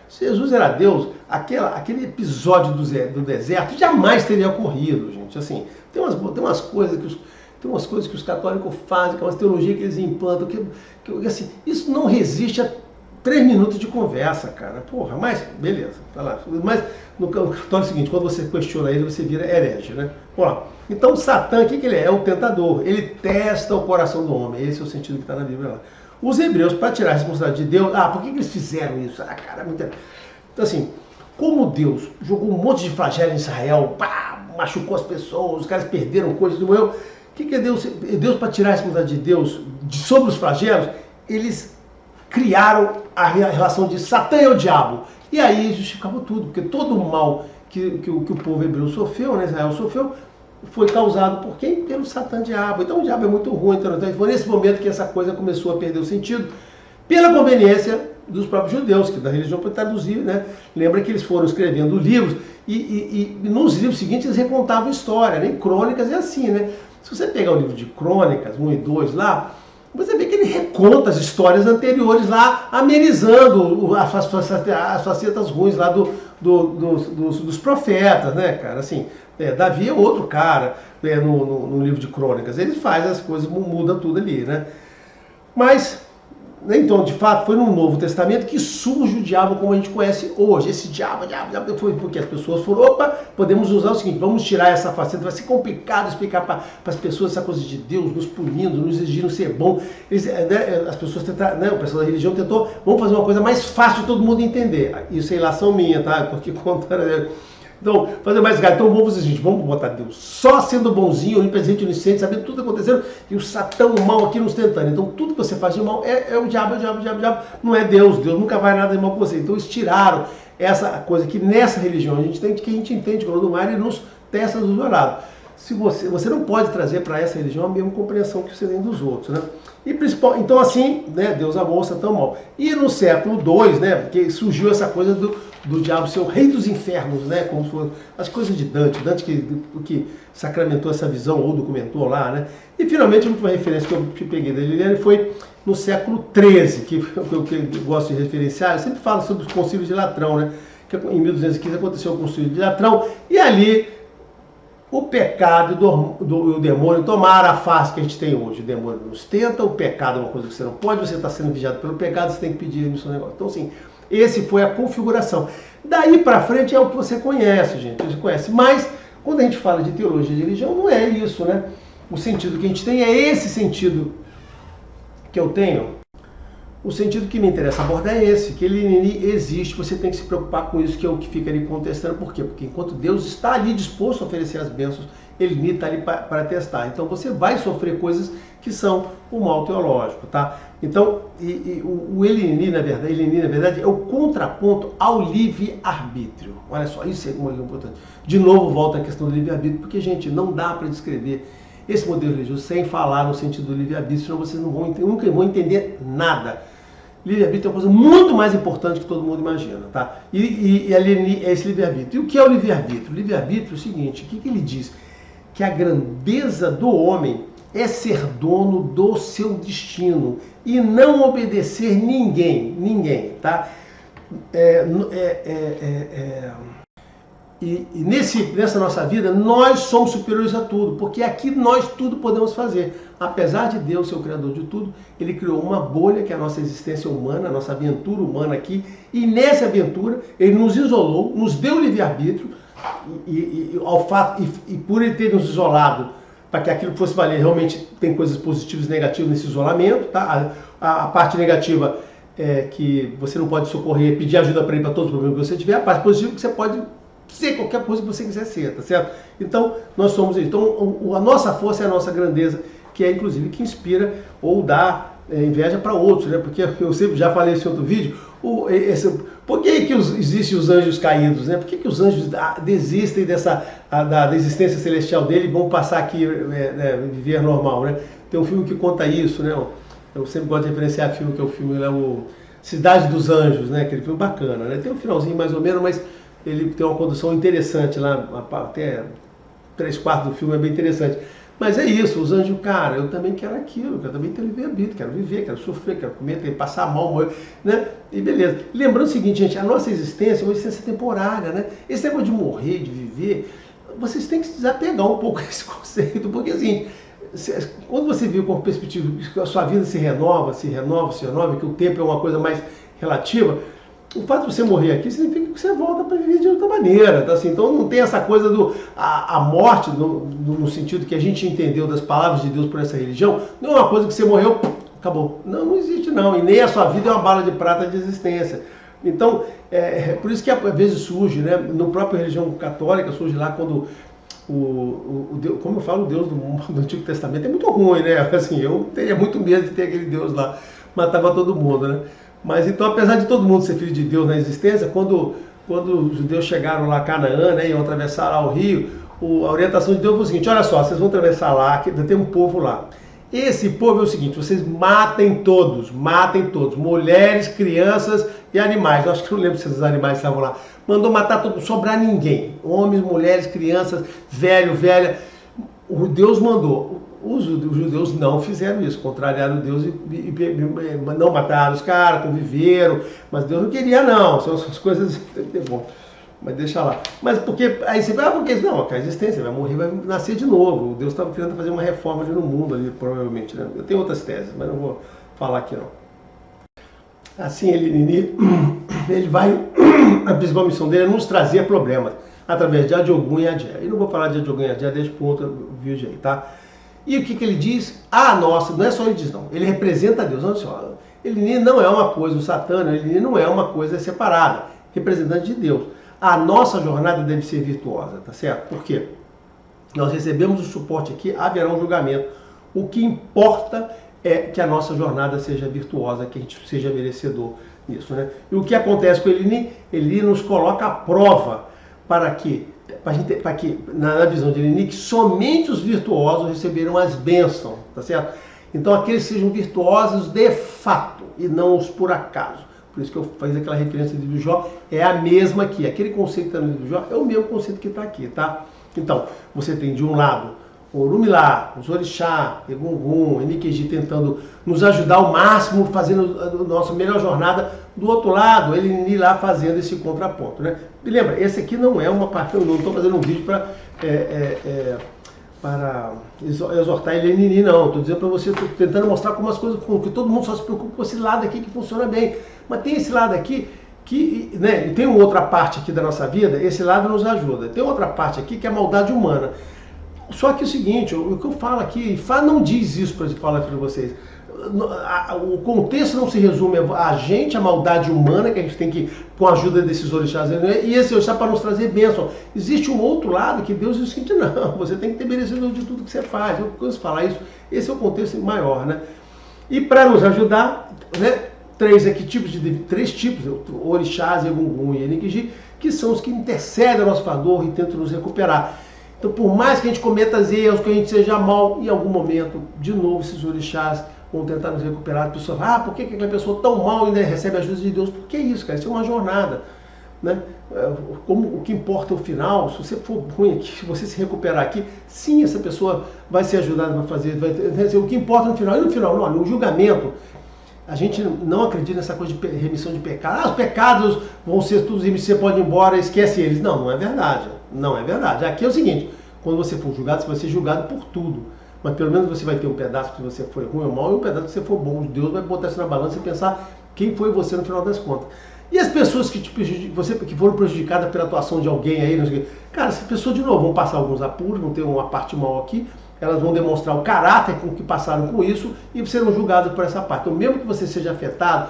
Se Jesus era Deus, aquele episódio do deserto jamais teria ocorrido, gente. Assim, tem umas coisas que os católicos fazem, que é uma teologia que eles implantam, que assim, isso não resiste a 3 minutos de conversa, cara. Porra, mas beleza, tá lá. Mas no católico é o seguinte, quando você questiona ele, você vira herege, né? Ó, então Satã, o que ele é? É o tentador. Ele testa o coração do homem. Esse é o sentido que está na Bíblia lá. Os hebreus, para tirar a responsabilidade de Deus, por que eles fizeram isso? Cara, então assim, como Deus jogou um monte de flagelo em Israel, machucou as pessoas, os caras perderam coisas, não morreu. O que é Deus? Deus, para tirar a responsabilidade de Deus sobre os flagelos, eles criaram a relação de Satã e o diabo. E aí justificava tudo, porque todo o mal que o povo hebreu sofreu, né, Israel sofreu, foi causado por quem? Pelo Satã diabo. Então o diabo é muito ruim. Então foi nesse momento que essa coisa começou a perder o sentido, pela conveniência dos próprios judeus, que da religião para traduzir, né? Lembra que eles foram escrevendo livros e nos livros seguintes eles recontavam história, né? Em crônicas é assim, né? Se você pegar o livro de Crônicas 1 e 2 lá, você vê que ele reconta as histórias anteriores lá, amenizando as facetas ruins lá dos profetas, né, cara? Assim, Davi é outro cara, no livro de Crônicas. Ele faz as coisas, muda tudo ali, né? Mas, então, de fato, foi no Novo Testamento que surge o diabo como a gente conhece hoje. Esse diabo foi porque as pessoas foram, opa, podemos usar o seguinte, vamos tirar essa faceta, vai ser complicado explicar para as pessoas essa coisa de Deus nos punindo, nos exigindo ser bom. As pessoas tentaram, né, o pessoal da religião tentou, vamos fazer uma coisa mais fácil de todo mundo entender. Isso é ilação minha, tá? Porque contra... Então, fazer mais gato. Então vamos, gente, vamos botar Deus só sendo bonzinho, onipresente, onisciente, sabendo tudo acontecendo, e o Satã, o mal aqui nos tentando. Então tudo que você faz de mal é o diabo, não é Deus. Deus nunca vai nada de mal com você. Então eles tiraram essa coisa que nessa religião a gente tem, que a gente entende quando o mar e nos testa dos orados. Se você não pode trazer para essa religião a mesma compreensão que você tem dos outros, né? E então assim, né, Deus amou o Satã mal. E no século II, né, porque surgiu essa coisa do diabo ser o rei dos infernos, né, como se fosse as coisas de Dante que sacramentou essa visão ou documentou lá, né? E finalmente a última referência que eu peguei da Liliane foi no século XIII, que eu gosto de referenciar. Eu sempre falo sobre os concílios de Latrão, né? Que em 1215 aconteceu o concílio de Latrão, e ali o pecado e o demônio tomaram a face que a gente tem hoje. O demônio nos tenta, o pecado é uma coisa que você não pode, você está sendo vigiado pelo pecado, você tem que pedir no seu negócio. Então, assim, esse foi a configuração. Daí para frente é o que você conhece, gente, você conhece. Mas, quando a gente fala de teologia de religião, não é isso, né? O sentido que a gente tem é esse sentido que eu tenho. O sentido que me interessa abordar é esse, que ele existe, você tem que se preocupar com isso, que é o que fica ali contestando. Por quê? Porque enquanto Deus está ali disposto a oferecer as bênçãos, ele está ali para testar. Então você vai sofrer coisas que são o mal teológico, tá? Então, o Eleni, na verdade, é o contraponto ao livre-arbítrio. Olha só, isso é muito importante. De novo, volta à questão do livre-arbítrio, porque, gente, não dá para descrever esse modelo religioso sem falar no sentido do livre-arbítrio, senão vocês nunca vão entender nada. Livre-arbítrio é uma coisa muito mais importante que todo mundo imagina, tá? E ali é esse livre-arbítrio. E o que é o livre-arbítrio? O livre-arbítrio é o seguinte, o que ele diz? Que a grandeza do homem é ser dono do seu destino e não obedecer ninguém, tá? E nessa nossa vida, nós somos superiores a tudo, porque aqui nós tudo podemos fazer. Apesar de Deus ser o criador de tudo, ele criou uma bolha que é a nossa existência humana, a nossa aventura humana aqui, e nessa aventura ele nos isolou, nos deu livre-arbítrio, e por ele ter nos isolado, para que aquilo fosse valer, realmente tem coisas positivas e negativas nesse isolamento, tá? A parte negativa é que você não pode socorrer, pedir ajuda para ele para todos os problemas que você tiver, a parte positiva é que você pode ser qualquer coisa que você quiser ser, tá certo? Então, nós somos isso. Então, a nossa força é a nossa grandeza, que é, inclusive, que inspira ou dá inveja para outros, né? Porque eu sempre já falei isso em outro vídeo, por que existem os anjos caídos, né? Por que os anjos desistem da existência celestial dele e vão passar aqui, viver normal, né? Tem um filme que conta isso, né? Eu sempre gosto de referenciar filme, que é o filme, né, o Cidade dos Anjos, né? Aquele filme bacana, né? Tem um finalzinho mais ou menos, mas ele tem uma condução interessante lá, até 3/4 do filme é bem interessante. Mas é isso, os anjos, cara, eu também quero aquilo, eu também tenho livre-arbítrio, quero viver, quero sofrer, quero comer, quero passar mal, morrer, né? E beleza. Lembrando o seguinte, gente, a nossa existência é uma existência temporária, né? Esse negócio de morrer, de viver, vocês têm que se desapegar um pouco desse conceito, porque assim, quando você vive com perspectiva que a sua vida se renova, que o tempo é uma coisa mais relativa, o fato de você morrer aqui significa que você volta para viver de outra maneira, tá? Assim, então não tem essa coisa a morte, no sentido que a gente entendeu das palavras de Deus por essa religião, não é uma coisa que você morreu, acabou. Não existe não, e nem a sua vida é uma bala de prata de existência. Então, por isso que às vezes surge, né, no próprio religião católica, surge lá quando Deus, como eu falo, o Deus do Antigo Testamento é muito ruim, né? Assim, eu teria muito medo de ter aquele Deus lá, matava todo mundo, né? Mas então, apesar de todo mundo ser filho de Deus na existência, quando os judeus chegaram lá a Canaã, né, iam atravessar lá o rio, a orientação de Deus foi o seguinte: olha só, vocês vão atravessar lá, que tem um povo lá. Esse povo é o seguinte: vocês matem todos, mulheres, crianças e animais. Eu acho que eu não lembro se esses animais estavam lá. Mandou matar todos, sobrar ninguém. Homens, mulheres, crianças, velho, velha. O Deus mandou. Os judeus não fizeram isso, contrariaram Deus e não mataram os caras, conviveram, mas Deus não queria não, são essas coisas. Bom, Mas deixa lá. Mas porque, aí você vai, porque não, a existência vai morrer, vai nascer de novo. Deus estava querendo fazer uma reforma ali no mundo, ali, provavelmente, né? Eu tenho outras teses, mas não vou falar aqui não. Assim, ele vai, a principal missão dele é nos trazer problemas, através de Adiogun e Adé. Eu não vou falar de Adiogun e Adé, deixa para outro vídeo aí, tá? E o que ele diz? Ah, nossa, não é só ele diz não, ele representa Deus. Olha só, Elini não é uma coisa, o Satã, Elini não é uma coisa separada, representante de Deus. A nossa jornada deve ser virtuosa, tá certo? Por quê? Nós recebemos o suporte aqui, haverá um julgamento. O que importa é que a nossa jornada seja virtuosa, que a gente seja merecedor nisso, né? E o que acontece com Elini? Ele nos coloca à prova para que, na visão de Elini, que somente os virtuosos receberão as bênçãos, tá certo? Então aqueles sejam virtuosos de fato e não os por acaso. Por isso que eu fiz aquela referência do livro de Jó, é a mesma aqui. Aquele conceito que está no livro de Jó é o mesmo conceito que está aqui, tá? Então, você tem de um lado Orumilá, os Orixá, Egungun, Enikeji tentando nos ajudar ao máximo, fazendo a nossa melhor jornada. Do outro lado, ele lá fazendo esse contraponto, né? E lembra, esse aqui não é uma parte, eu não estou fazendo um vídeo para exortar ele, não. Estou dizendo para você, estou tentando mostrar como as coisas, que todo mundo só se preocupa com esse lado aqui que funciona bem. Mas tem esse lado aqui que, né, e tem uma outra parte aqui da nossa vida, esse lado nos ajuda. Tem outra parte aqui que é a maldade humana. Só que é o seguinte, o que eu falo aqui, não diz isso para falar para vocês. O contexto não se resume a gente, a maldade humana, que a gente tem que, com a ajuda desses orixás, e esse orixá para nos trazer bênção. Existe um outro lado que Deus diz o seguinte, não, você tem que ter merecedor de tudo que você faz. Eu canso de falar isso, esse é o contexto maior, né? E para nos ajudar, né, três tipos, orixás, Egungun e Enikeji, que são os que intercedem a nosso favor e tentam nos recuperar. Então, por mais que a gente cometa erros, que a gente seja mal, em algum momento, de novo, esses orixás vão tentar nos recuperar. A pessoa fala, por que aquela pessoa tão mal ainda recebe a ajuda de Deus? Por que isso, cara? Isso é uma jornada, né? O que importa é o final. Se você for ruim aqui, se você se recuperar aqui, sim, essa pessoa vai ser ajudada a fazer. O que importa no final. E no final, no julgamento, a gente não acredita nessa coisa de remissão de pecados. Ah, os pecados vão ser todos remissões, você pode ir embora, esquece eles. Não, não é verdade. Não é verdade. Aqui é o seguinte, quando você for julgado, você vai ser julgado por tudo. Mas pelo menos você vai ter um pedaço que você foi ruim ou mal e um pedaço que você for bom. Deus vai botar isso na balança e pensar quem foi você no final das contas. E as pessoas que que foram prejudicadas pela atuação de alguém aí, não sei o quê. Cara, essas pessoas de novo vão passar alguns apuros, vão ter uma parte mal aqui, elas vão demonstrar o caráter com que passaram com isso e serão julgadas por essa parte. Então mesmo que você seja afetado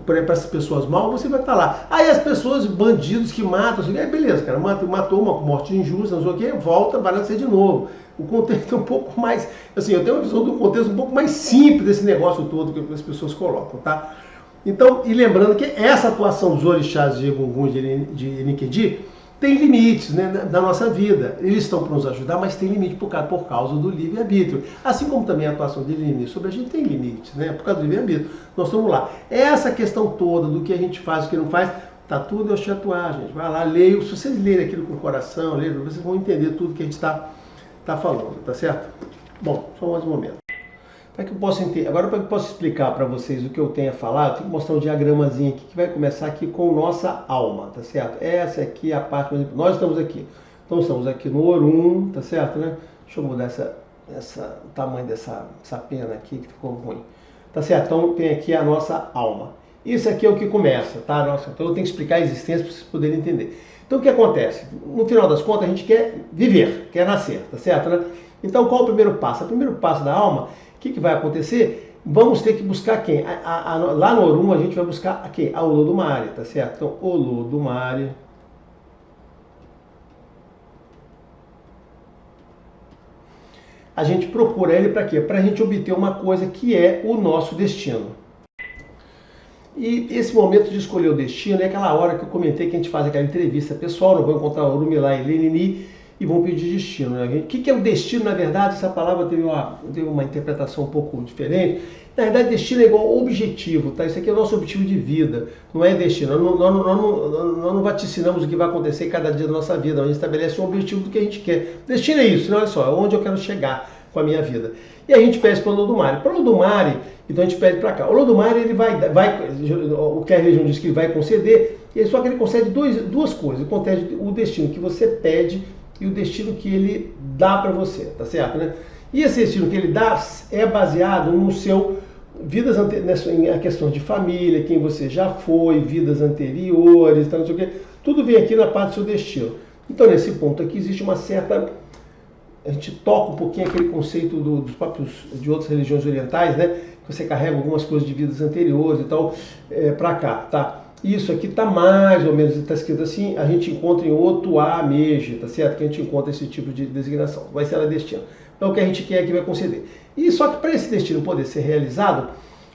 por essas pessoas mal, você vai estar lá. Aí as pessoas, bandidos que matam, assim, beleza, cara, matou uma morte injusta, não sei o quê, volta, vai nascer de novo. O contexto é um pouco mais, assim, eu tenho uma visão do contexto um pouco mais simples desse negócio todo que as pessoas colocam, tá? Então, e lembrando que essa atuação dos orixás de Egungun e de Enikeji tem limites, né, na nossa vida. Eles estão para nos ajudar, mas tem limite por causa do livre-arbítrio. Assim como também a atuação de Elini sobre a gente tem limites, né, por causa do livre-arbítrio. Nós estamos lá. Essa questão toda do que a gente faz, o que não faz, tá tudo eu te atuar, gente. Vai lá, leia. Se vocês lerem aquilo com o coração, vocês vão entender tudo que a gente está falando, tá certo? Bom, só mais um momento. Para que eu possa entender, agora para que eu possa explicar para vocês o que eu tenho a falar, eu tenho que mostrar um diagramazinho aqui que vai começar aqui com nossa alma, tá certo? Essa aqui é a parte, nós estamos aqui. Então estamos aqui no Orum, tá certo, né? Deixa eu mudar o tamanho dessa pena aqui que ficou ruim. Tá certo? Então tem aqui a nossa alma. Isso aqui é o que começa, tá? Nossa, então eu tenho que explicar a existência para vocês poderem entender. Então o que acontece? No final das contas a gente quer viver, quer nascer, tá certo, né? Então qual é o primeiro passo? O primeiro passo da alma, o que vai acontecer? Vamos ter que buscar quem? Lá no Orum a gente vai buscar quem? A Olodumare, tá certo? Então Olodumare. A gente procura ele para quê? Para a gente obter uma coisa que é o nosso destino. E esse momento de escolher o destino é aquela hora que eu comentei que a gente faz aquela entrevista pessoal, não vou encontrar Orumilá e Lenini e vão pedir destino. Né? O que é o destino, na verdade? Essa palavra teve uma interpretação um pouco diferente. Na verdade, destino é igual objetivo, tá? Isso aqui é o nosso objetivo de vida, não é destino. Nós não vaticinamos o que vai acontecer cada dia da nossa vida, a gente estabelece um objetivo do que a gente quer. Destino é isso, olha só, é onde eu quero chegar com a minha vida. E a gente pede para o Olodumare. Para o Olodumare, então a gente pede para cá. O Olodumare, ele vai, o que a religião diz que ele vai conceder, Só que ele concede duas coisas. Ele concede o destino que você pede e o destino que ele dá para você, tá certo, né? E esse destino que ele dá é baseado no seu vidas em questões de família, quem você já foi, vidas anteriores, tá, não sei o quê. Tudo vem aqui na parte do seu destino. Então, nesse ponto aqui, existe uma certa... A gente toca um pouquinho aquele conceito dos próprios, de outras religiões orientais, né? Que você carrega algumas coisas de vidas anteriores e tal, para cá, tá? Isso aqui tá mais ou menos, está escrito assim, a gente encontra em outro Meji, tá certo? Que a gente encontra esse tipo de designação. Vai ser a destino. Então, o que a gente quer aqui vai conceder. E só que para esse destino poder ser realizado,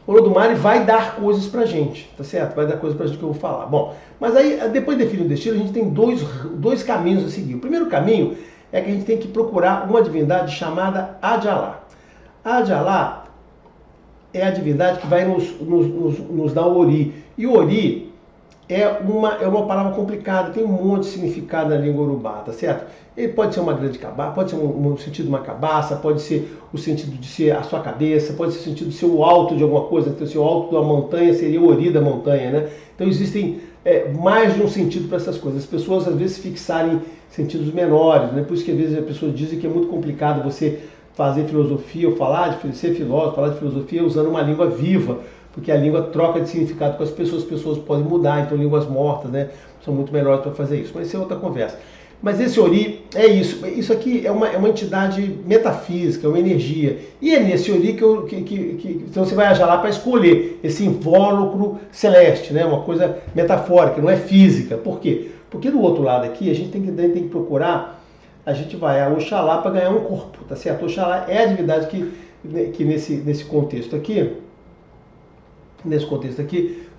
o Olodumare vai dar coisas pra gente, tá certo? Vai dar coisas pra gente que eu vou falar. Bom, mas aí, depois de definir o destino, a gente tem dois caminhos a seguir. O primeiro caminho é que a gente tem que procurar uma divindade chamada Adjalá. Adjalá é a divindade que vai nos dar o Ori. E o Ori é uma palavra complicada, tem um monte de significado na língua urubá, tá certo? Ele pode ser uma grande cabaça, pode ser um sentido de uma cabaça, pode ser o sentido de ser a sua cabeça, pode ser o sentido de ser o alto de alguma coisa, então se o alto da montanha seria o Ori da montanha, né? Então existem mais de um sentido para essas coisas. As pessoas às vezes fixarem sentidos menores, né? Por isso que às vezes as pessoas dizem que é muito complicado você fazer filosofia ou ser filósofo, falar de filosofia usando uma língua viva, porque a língua troca de significado com as pessoas podem mudar, então línguas mortas, né, são muito melhores para fazer isso, mas isso é outra conversa. Mas esse Ori é isso aqui é uma entidade metafísica, é uma energia, e é nesse Ori que então você vai lá para escolher esse invólucro celeste, né, uma coisa metafórica, não é física. Por quê? Porque do outro lado aqui a gente tem que procurar, a gente vai a Oxalá para ganhar um corpo, tá certo? Oxalá é a divindade que nesse contexto aqui,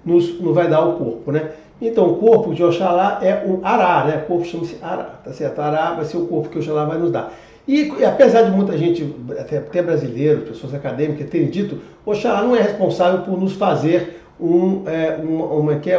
nos vai dar o corpo, né? Então, o corpo de Oxalá é o Ará, né? O corpo chama-se Ará, tá certo? Ará vai ser o corpo que Oxalá vai nos dar. E apesar de muita gente, até brasileiros, pessoas acadêmicas, terem dito, Oxalá não é responsável por nos fazer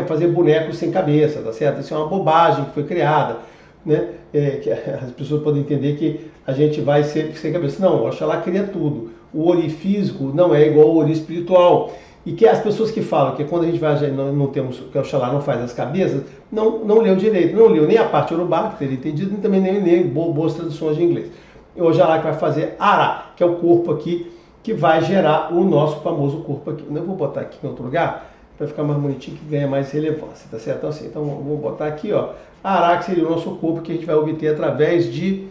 fazer bonecos sem cabeça, tá certo? Isso é uma bobagem que foi criada, né? Que as pessoas podem entender que a gente vai ser sem cabeça. Não, Oxalá cria tudo. O Ori físico não é igual ao Ori espiritual. E que as pessoas que falam que quando a gente vai, não temos, que o Oxalá não faz as cabeças, não leu direito, não leu nem a parte urubá, que teria entendido, nem também nem boas traduções de inglês. E o Oxalá que vai fazer Ará, que é o corpo aqui, que vai gerar o nosso famoso corpo aqui. Eu vou botar aqui em outro lugar, para ficar mais bonitinho, que ganha mais relevância, tá certo? Então, assim, vou botar aqui, ó, Ará, que seria o nosso corpo, que a gente vai obter através de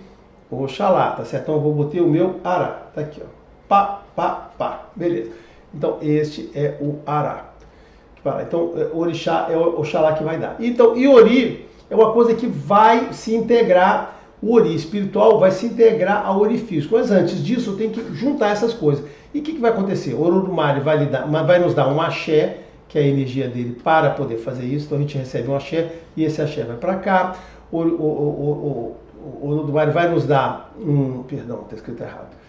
Oxalá, tá certo? Então eu vou botar o meu Ará, tá aqui, ó, beleza. Então, este é o Ará. Então, Orixá é o Oxalá que vai dar. Então, e Ori é uma coisa que vai se integrar, o Ori espiritual vai se integrar ao Ori físico. Mas antes disso, eu tenho que juntar essas coisas. E o que vai acontecer? O Olodumare vai nos dar um axé, que é a energia dele para poder fazer isso. Então, a gente recebe um axé e esse axé vai para cá. O Olodumare vai nos dar perdão, está escrito errado.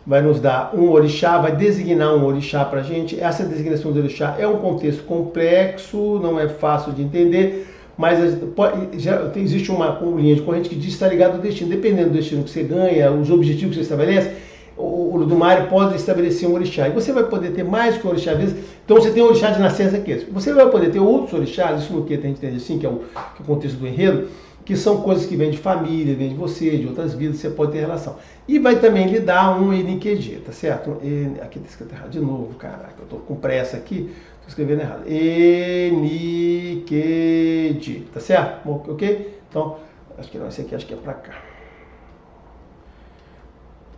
Vai nos dar um orixá, vai designar um orixá para a gente. Essa designação do orixá é um contexto complexo, não é fácil de entender, mas existe uma linha de corrente que diz que está ligado ao destino. Dependendo do destino que você ganha, os objetivos que você estabelece, o Olodumare pode estabelecer um orixá. E você vai poder ter mais que um orixá, às vezes. Então você tem um orixá de nascença aqui. Você vai poder ter outros orixás, isso no que a gente entende assim, que é o contexto do enredo, que são coisas que vêm de família, vêm de você, de outras vidas, você pode ter relação. E vai também lhe dar um Enikeji, tá certo? Aqui está escrito errado de novo, caraca, eu estou com pressa aqui, estou escrevendo errado. Enikeji, tá certo? Ok? Então, acho que não, esse aqui acho que é para cá.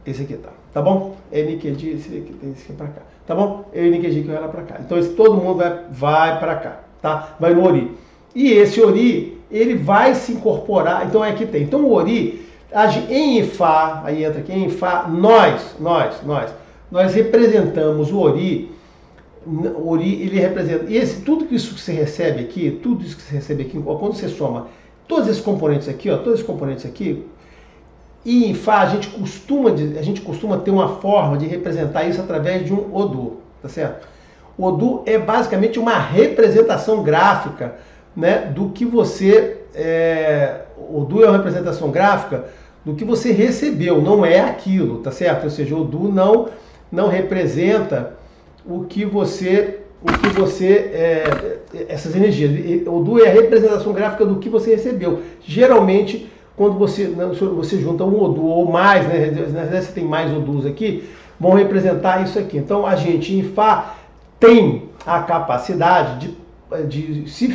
Esse aqui tá bom? Enikeji, esse aqui é para cá, tá bom? Enikeji que vai lá para cá. Então, todo mundo vai para cá, tá? Vai no Ori. E esse Ori, ele vai se incorporar, então é que tem. Então o Ori age em Ifá, aí entra aqui em Ifá, nós representamos o Ori ele representa, e tudo isso que você recebe aqui, quando você soma todos esses componentes aqui, e em Ifá a gente costuma ter uma forma de representar isso através de um Odu, tá certo? O Odu é basicamente uma representação gráfica, né, do que você, o Odu é uma representação gráfica do que você recebeu, não é aquilo, tá certo? Ou seja, o Odu não representa o que você o que você, essas energias. Odu é a representação gráfica do que você recebeu. Geralmente, quando você junta um Odu ou mais, né, na verdade você tem mais Odus aqui, vão representar isso aqui. Então a gente em Fá tem a capacidade de se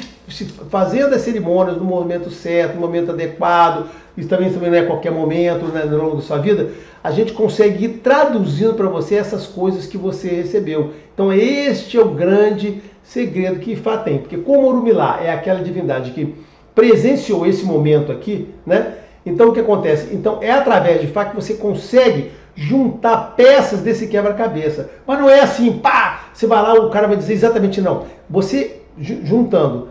fazendo as cerimônias no momento certo, no momento adequado, isso também não é qualquer momento, né, ao longo da sua vida, a gente consegue ir traduzindo para você essas coisas que você recebeu. Então este é o grande segredo que Ifá tem, porque como Orumilá é aquela divindade que presenciou esse momento aqui, né? Então o que acontece? Então é através de Ifá que você consegue juntar peças desse quebra-cabeça. Mas não é assim, pá, você vai lá, o cara vai dizer exatamente não. Você juntando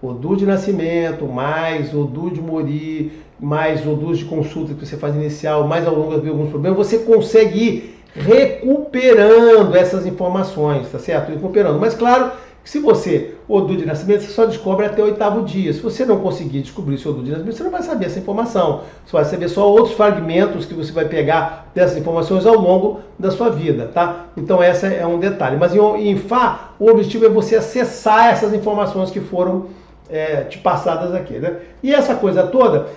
Odu de nascimento, mais Odu de Mori, mais Odus de consulta que você faz inicial, mais ao longo de alguns problemas, você consegue ir recuperando essas informações, tá certo? Recuperando. Mas claro, se você, Odu de nascimento, você só descobre até o 8º dia. Se você não conseguir descobrir seu Odu de nascimento, você não vai saber essa informação. Você vai saber só outros fragmentos que você vai pegar dessas informações ao longo da sua vida, tá? Então esse é um detalhe. Mas em Fá, o objetivo é você acessar essas informações que foram te passadas aqui, né? E essa coisa toda,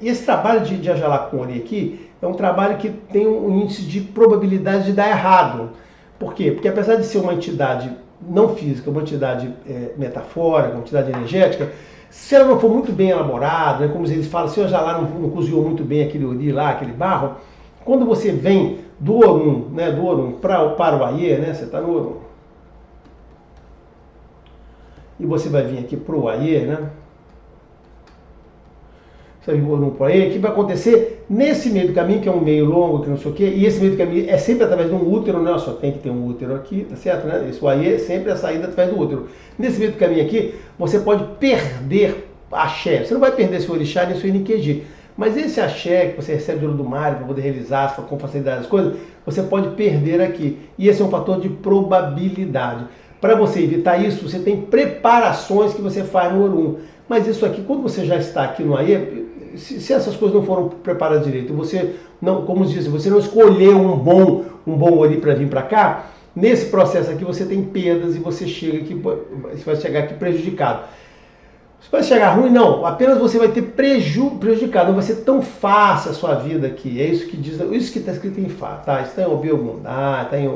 esse trabalho de Ajalá com Ori aqui é um trabalho que tem um índice de probabilidade de dar errado. Por quê? Porque apesar de ser uma entidade não física, uma entidade metafórica, uma entidade energética, se ela não for muito bem elaborada, né, como eles falam, se o Ajalá não cozinhou muito bem aquele Ori lá, aquele barro, quando você vem do Orum, né, do Orum para o Aie, né, você está no Orum, e você vai vir aqui para o Aie, né? Você vai vir para o Aie, o que vai acontecer nesse meio do caminho, que é um meio longo, que não sei o quê, e esse meio do caminho é sempre através de um útero, né? Só tem que ter um útero aqui, tá certo, né? Esse Aie é sempre a saída através do útero. Nesse meio do caminho aqui, você pode perder axé. Você não vai perder seu orixá nem seu iniqueji. Mas esse axé que você recebe do Olodumare para poder realizar com facilidade as coisas, você pode perder aqui. E esse é um fator de probabilidade. Para você evitar isso, você tem preparações que você faz no Orum. Mas isso aqui, quando você já está aqui no Aie, se essas coisas não foram preparadas direito, você não, como diz, você não escolheu um bom Ori para vir para cá, nesse processo aqui você tem perdas e você vai chegar aqui prejudicado. Você vai chegar ruim? Não, apenas você vai ter prejudicado, não vai ser tão fácil a sua vida aqui. É isso que diz, isso que está escrito em Fá, tá? Isso está em Obe Ogundá, está em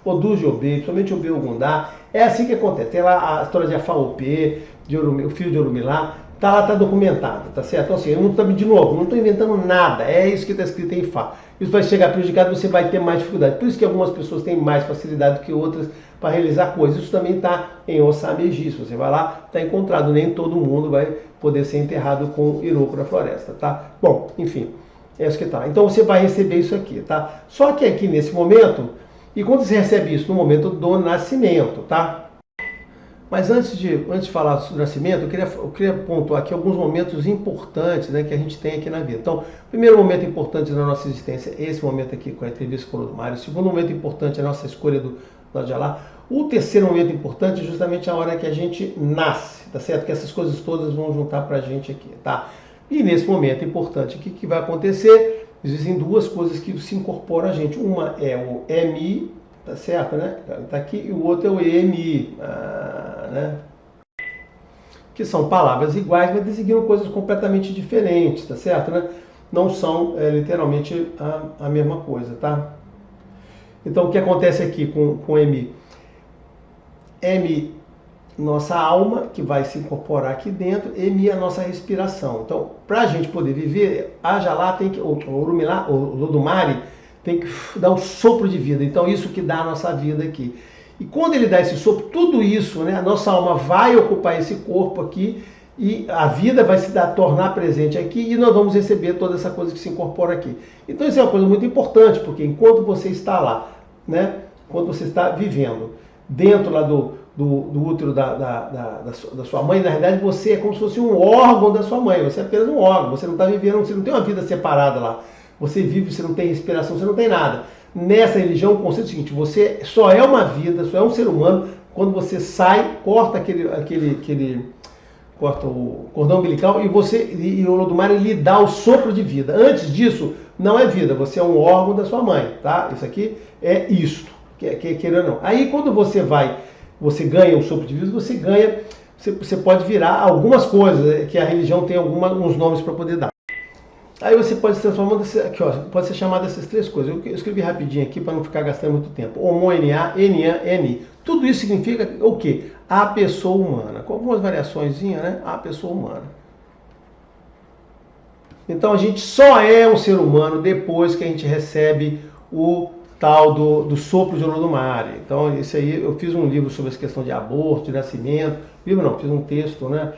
Odu de Obe, principalmente Obe Ogundá. É assim que acontece. Tem lá a história de Afaopê, o filho de Orumilá, tá lá, tá documentado, tá certo? Então assim, eu não estou de novo, não estou inventando nada, é isso que está escrito em Fá. Isso vai chegar prejudicado, você vai ter mais dificuldade. Por isso que algumas pessoas têm mais facilidade do que outras para realizar coisas. Isso também está em Ossameji. Se você vai lá, está encontrado. Nem todo mundo vai poder ser enterrado com Iroko na floresta, tá? Bom, enfim, é isso que tá. Então você vai receber isso aqui, tá? Só que aqui nesse momento, e quando você recebe isso? No momento do nascimento, tá? Mas antes de falar sobre o nascimento, eu queria pontuar aqui alguns momentos importantes, né, que a gente tem aqui na vida. Então, o primeiro momento importante da nossa existência é esse momento aqui com a entrevista com o Olodumare. O segundo momento importante é a nossa escolha do Ajalá. O terceiro momento importante é justamente a hora que a gente nasce, tá certo? Que essas coisas todas vão juntar pra gente aqui, tá? E nesse momento importante, o que vai acontecer? Existem duas coisas que se incorporam a gente. Uma é o MI, tá certo, né? Tá aqui, e o outro é o EMI, né? Que são palavras iguais, mas designam coisas completamente diferentes, tá certo, né? Não são literalmente a mesma coisa, tá? Então o que acontece aqui com EMI? EMI, nossa alma, que vai se incorporar aqui dentro, EMI, a nossa respiração. Então, para a gente poder viver, a Ajalá tem que, o Orumilá, o Olodumare, tem que dar um sopro de vida. Então, isso que dá a nossa vida aqui. E quando ele dá esse sopro, tudo isso, né, a nossa alma vai ocupar esse corpo aqui e a vida vai se tornar presente aqui e nós vamos receber toda essa coisa que se incorpora aqui. Então, isso é uma coisa muito importante, porque enquanto você está lá, né, enquanto você está vivendo dentro lá do útero da sua mãe, na verdade você é como se fosse um órgão da sua mãe, você é apenas um órgão, você não está vivendo, você não tem uma vida separada lá. Você vive, você não tem respiração, você não tem nada. Nessa religião, o conceito é o seguinte: você só é uma vida, só é um ser humano quando você sai, corta corta o cordão umbilical e o Olodumare lhe dá o sopro de vida. Antes disso, não é vida, você é um órgão da sua mãe, tá? Isso aqui é isto, querendo ou não. Aí quando você ganha o sopro de vida, você pode virar algumas coisas, que a religião tem uns nomes para poder dar. Aí você pode se transformar aqui, ó, pode ser chamado dessas três coisas. Eu escrevi rapidinho aqui para não ficar gastando muito tempo. Homo, N-A, N-A, N. Tudo isso significa o quê? A pessoa humana. Com algumas variaçõezinhas, né? A pessoa humana. Então a gente só é um ser humano depois que a gente recebe o tal do sopro de Olodumare. Então isso aí, eu fiz um livro sobre essa questão de aborto, de nascimento. Livro não, fiz um texto, né?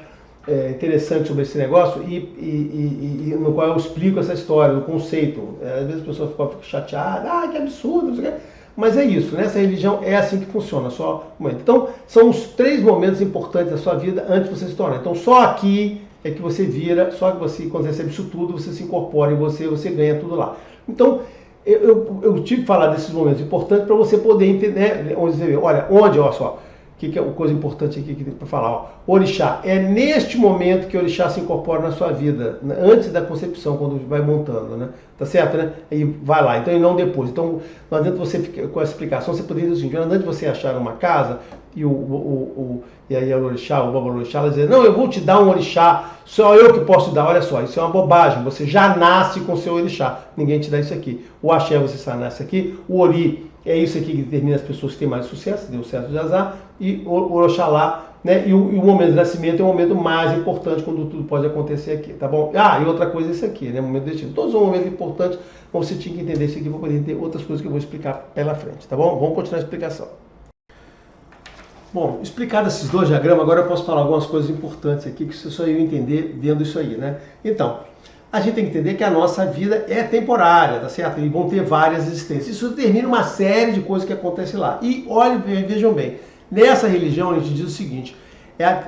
Interessante sobre esse negócio e no qual eu explico essa história, o conceito. Às vezes as pessoas ficam chateadas, que absurdo, não sei o quê. Mas é isso, nessa religião é assim que funciona. Então, são os 3 momentos importantes da sua vida antes de você se tornar. Então, só aqui é que você vira, só que você, quando recebe isso tudo, você se incorpora em você ganha tudo lá. Então, eu tive que falar desses momentos importantes para você poder entender, onde você vê, olha só. O que é uma coisa importante aqui para falar? Ó. Orixá, é neste momento que o Orixá se incorpora na sua vida, antes da concepção, quando vai montando, né? Tá certo, né? E vai lá, então e não depois. Então, não adianta você, com essa explicação, você poderia dizer o seguinte, não adianta você achar uma casa e aí o Orixá, o Baba Orixá, ela dizer, não, eu vou te dar um Orixá, só eu que posso dar, olha só, isso é uma bobagem, você já nasce com o seu Orixá, ninguém te dá isso aqui. O Axé você só nasce aqui, o Ori é isso aqui que determina as pessoas que têm mais sucesso, deu certo de azar, e o Oxalá, né? E o momento de nascimento é o momento mais importante quando tudo pode acontecer aqui, tá bom? E outra coisa é isso aqui, né? O momento destino. Todos são momentos importantes, então você tinha que entender isso aqui para poder ter outras coisas que eu vou explicar pela frente, tá bom? Vamos continuar a explicação. Bom, explicado esses 2 diagramas, agora eu posso falar algumas coisas importantes aqui que você só ia entender vendo isso aí, né? Então, a gente tem que entender que a nossa vida é temporária, tá certo? E vão ter várias existências. Isso determina uma série de coisas que acontecem lá. E olhem, vejam bem, nessa religião a gente diz o seguinte,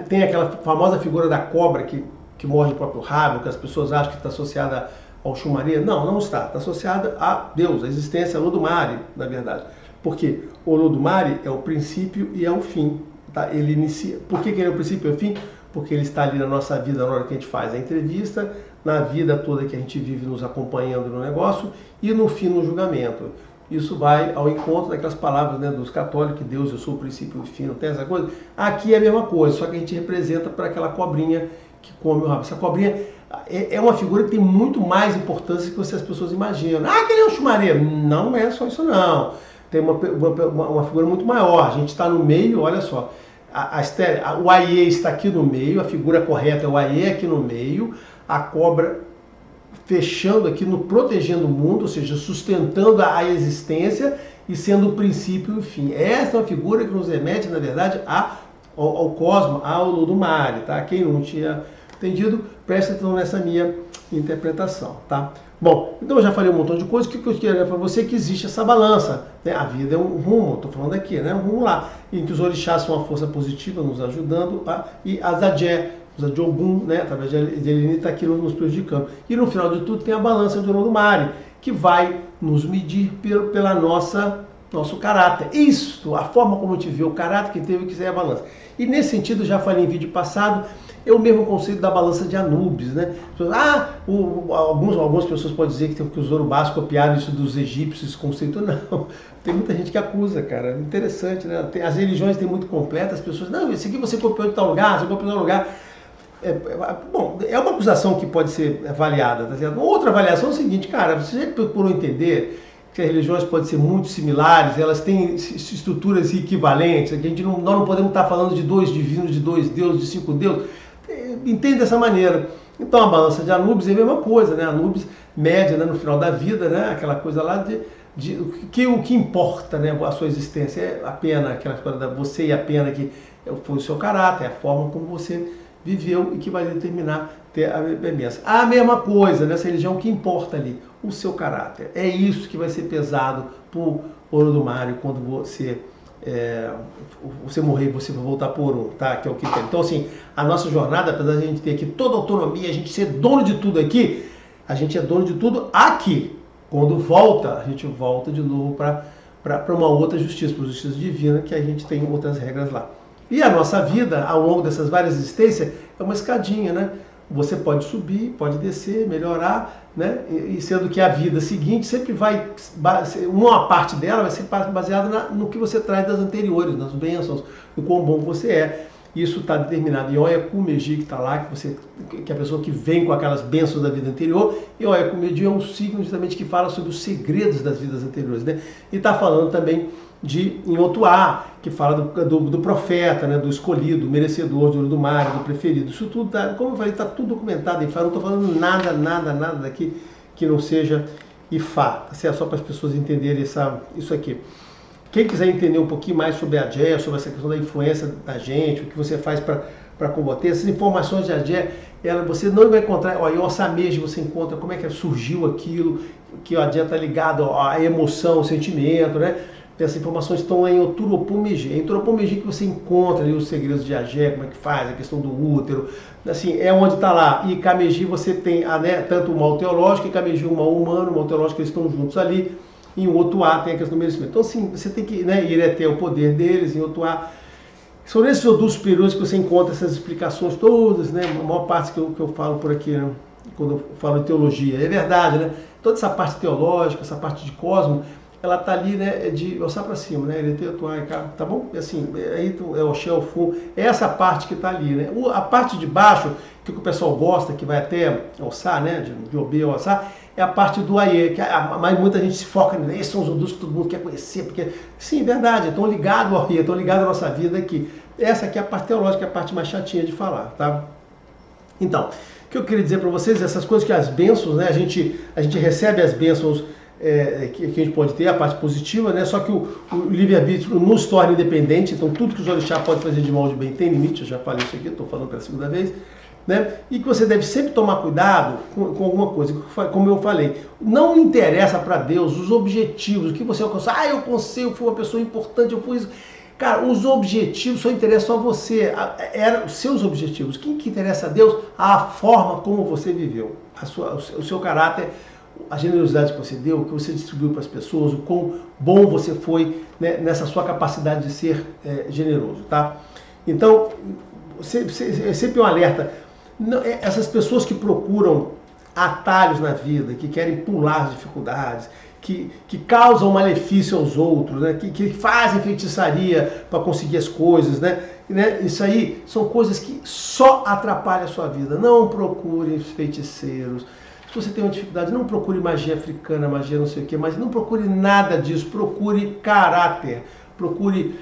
tem aquela famosa figura da cobra que morde o próprio rabo, que as pessoas acham que está associada ao Xumaré. Não, não está. Está associada a Deus, a existência, a Olodumare, na verdade. Porque o Olodumare é o princípio e é o fim. Tá? Ele inicia. Por que ele é o princípio e o fim? Porque ele está ali na nossa vida na hora que a gente faz a entrevista, na vida toda que a gente vive nos acompanhando no negócio e no fim no julgamento. Isso vai ao encontro daquelas palavras, né, dos católicos, que Deus, eu sou o princípio e o fim, não tem essa coisa? Aqui é a mesma coisa, só que a gente representa para aquela cobrinha que come o rabo. Essa cobrinha é uma figura que tem muito mais importância que as pessoas imaginam. Aquele é o Xumaré. Não é só isso não. Tem uma figura muito maior. A gente está no meio, olha só. O Aie está aqui no meio, a figura correta é o Aie aqui no meio, a cobra fechando aqui, protegendo o mundo, ou seja, sustentando a existência e sendo o princípio e o fim. Essa é uma figura que nos remete, na verdade, ao cosmos, ao Olodumare, tá? Quem não tinha entendido, presta atenção nessa minha interpretação, tá? Bom, então eu já falei um montão de coisas. O que eu queria para você é que existe essa balança, né? A vida é um rumo, estou falando aqui, né? Um rumo lá, em que os orixás são uma força positiva nos ajudando, tá? E as Adjé, os Adjogum, né? Através de Eleni está aqui nos prejudicando. E no final de tudo tem a balança do Olodumare, que vai nos medir pela nosso caráter. Isto, a forma como a gente vê o caráter que teve que ser a balança. E nesse sentido, já falei em vídeo passado, é o mesmo conceito da balança de Anubis, né? Algumas pessoas podem dizer que os Yorubás copiaram isso dos egípcios, esse conceito. Não. Tem muita gente que acusa, cara. Interessante, né? As religiões têm muito completas, as pessoas, não, esse aqui você copiou de tal lugar, você copiou de tal lugar. Bom, é uma acusação que pode ser avaliada, tá certo? Outra avaliação é o seguinte, cara, você já procurou entender que as religiões podem ser muito similares, elas têm estruturas equivalentes, que nós não podemos estar falando de 2 divinos, de 2 deuses, de 5 deuses. Entende dessa maneira. Então a balança de Anubis é a mesma coisa, né? Anubis mede, né, no final da vida, né? Aquela coisa lá o que importa, né? A sua existência é a pena, aquela coisa da você e a pena que foi o seu caráter, a forma como você viveu e que vai determinar ter a bênção. A mesma coisa nessa religião, o que importa ali? O seu caráter. É isso que vai ser pesado por Olodumare quando você morrer e você vai voltar por um, tá? Que é o que tem. Então, assim, a nossa jornada, apesar de a gente ter aqui toda a autonomia, a gente ser dono de tudo aqui, a gente é dono de tudo aqui. Quando volta, a gente volta de novo para uma outra justiça, para a justiça divina, que a gente tem outras regras lá. E a nossa vida, ao longo dessas várias existências, é uma escadinha, né? Você pode subir, pode descer, melhorar, né? E sendo que a vida seguinte sempre vai, uma parte dela vai ser baseada no que você traz das anteriores, nas bênçãos, no quão bom você é. Isso está determinado em Oiacumeji, que está lá, que é a pessoa que vem com aquelas bênçãos da vida anterior, e Oiacumeji é um signo justamente que fala sobre os segredos das vidas anteriores, né? E está falando também em Otuá, que fala do profeta, né, do escolhido, do merecedor, do Urudumare, do preferido. Isso tudo, como eu falei, está tudo documentado em Ifá. Não estou falando nada daqui que não seja Ifá, tá certo? Só para as pessoas entenderem isso aqui. Quem quiser entender um pouquinho mais sobre a Adé, sobre essa questão da influência da gente, o que você faz para combater, essas informações de Adé, você não vai encontrar, em Ossameji você encontra como é que surgiu aquilo, que a Adé está ligado à emoção, ao sentimento, né? Essas informações estão em Oturopomeji. É em Oturopomeji que você encontra ali os segredos de Agé, como é que faz, a questão do útero. Assim, é onde está lá. E Cameji você tem né, tanto o mal teológico e Cameji o mal humano, o mal teológico, eles estão juntos ali. Em Otuá tem a questão do merecimento. Então, assim, você tem que ir até o poder deles, em Otuá. São nesses odus superiores que você encontra essas explicações todas, né? A maior parte que eu falo por aqui, né? Quando eu falo em teologia. É verdade, né? Toda essa parte teológica, essa parte de cosmo, ela está ali, né, de Ossá para cima, né, ele tem tá bom? Assim, aí é o Shell Fu, é essa parte que está ali, né? A parte de baixo, que o pessoal gosta, que vai até Ossá, né, de Obê ao Ossá, é a parte do Aie, mas muita gente se foca nisso, esses são os odus que todo mundo quer conhecer, porque, sim, verdade, estão ligados ao Aie, estão ligados à nossa vida aqui. Essa aqui é a parte teológica, é a parte mais chatinha de falar, tá? Então, o que eu queria dizer para vocês, essas coisas que as bênçãos, né, a gente recebe as bênçãos que a gente pode ter, a parte positiva, né? Só que o livre-arbítrio nos torna independente, então tudo que os orixás podem fazer de mal ou de bem tem limite, eu já falei isso aqui, estou falando pela segunda vez, né? E que você deve sempre tomar cuidado com alguma coisa, como eu falei, não interessa para Deus os objetivos, o que você alcançou, eu alcancei, eu fui uma pessoa importante, eu fui isso. Cara, os objetivos só interessam a você, eram os seus objetivos. Quem que interessa a Deus? A forma como você viveu, o seu caráter, a generosidade que você deu, o que você distribuiu para as pessoas, o quão bom você foi, né, nessa sua capacidade de ser generoso, tá? Então, sempre um alerta. Essas pessoas que procuram atalhos na vida, que querem pular as dificuldades, que causam malefício aos outros, né, que fazem feitiçaria para conseguir as coisas, né? Isso aí são coisas que só atrapalham a sua vida. Não procure feiticeiros. Se você tem uma dificuldade, não procure magia africana, magia não sei o que, mas não procure nada disso, procure caráter, procure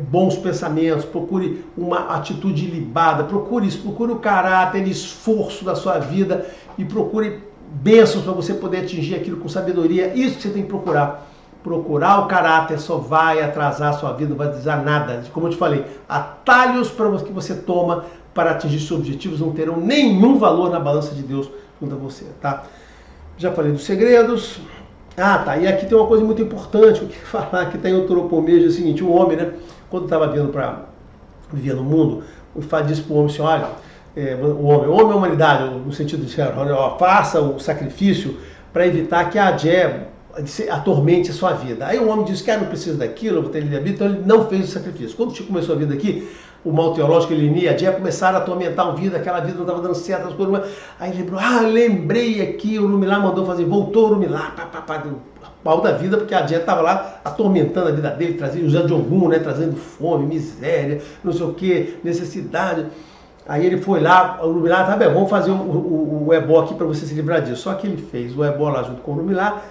bons pensamentos, procure uma atitude ilibada, procure isso, procure o caráter, esforço da sua vida e procure bênçãos para você poder atingir aquilo com sabedoria. Isso que você tem que procurar. Procurar o caráter só vai atrasar a sua vida, não vai dizer nada. Como eu te falei, atalhos que você toma para atingir seus objetivos não terão nenhum valor na balança de Deus junto a você, tá? Já falei dos segredos. Tá, e aqui tem uma coisa muito importante, eu queria falar, que está em Oturopomeji, é o seguinte, o homem, né, quando estava vindo para viver no mundo, disse para o homem assim, olha, o homem é a humanidade, no sentido de, faça o sacrifício para evitar que a Adé atormente a sua vida. Aí o homem disse que não precisa daquilo, eu vou ter livre-arbítrio, então ele não fez o sacrifício. Quando o Chico começou a vida aqui, o mal teológico, ele e a Adé começaram a atormentar a vida, aquela vida não estava dando certo, as coisas. Aí ele lembrou, lembrei aqui, o Urumilá mandou fazer, voltou o Urumilá, mal da vida, porque a Adé estava lá atormentando a vida dele, trazendo, usando de Ogum, né, trazendo fome, miséria, não sei o que, necessidade. Aí ele foi lá, o Urumilá, tá bem, vamos fazer o ebó aqui para você se livrar disso. Só que ele fez o ebó lá junto com o Urumilá.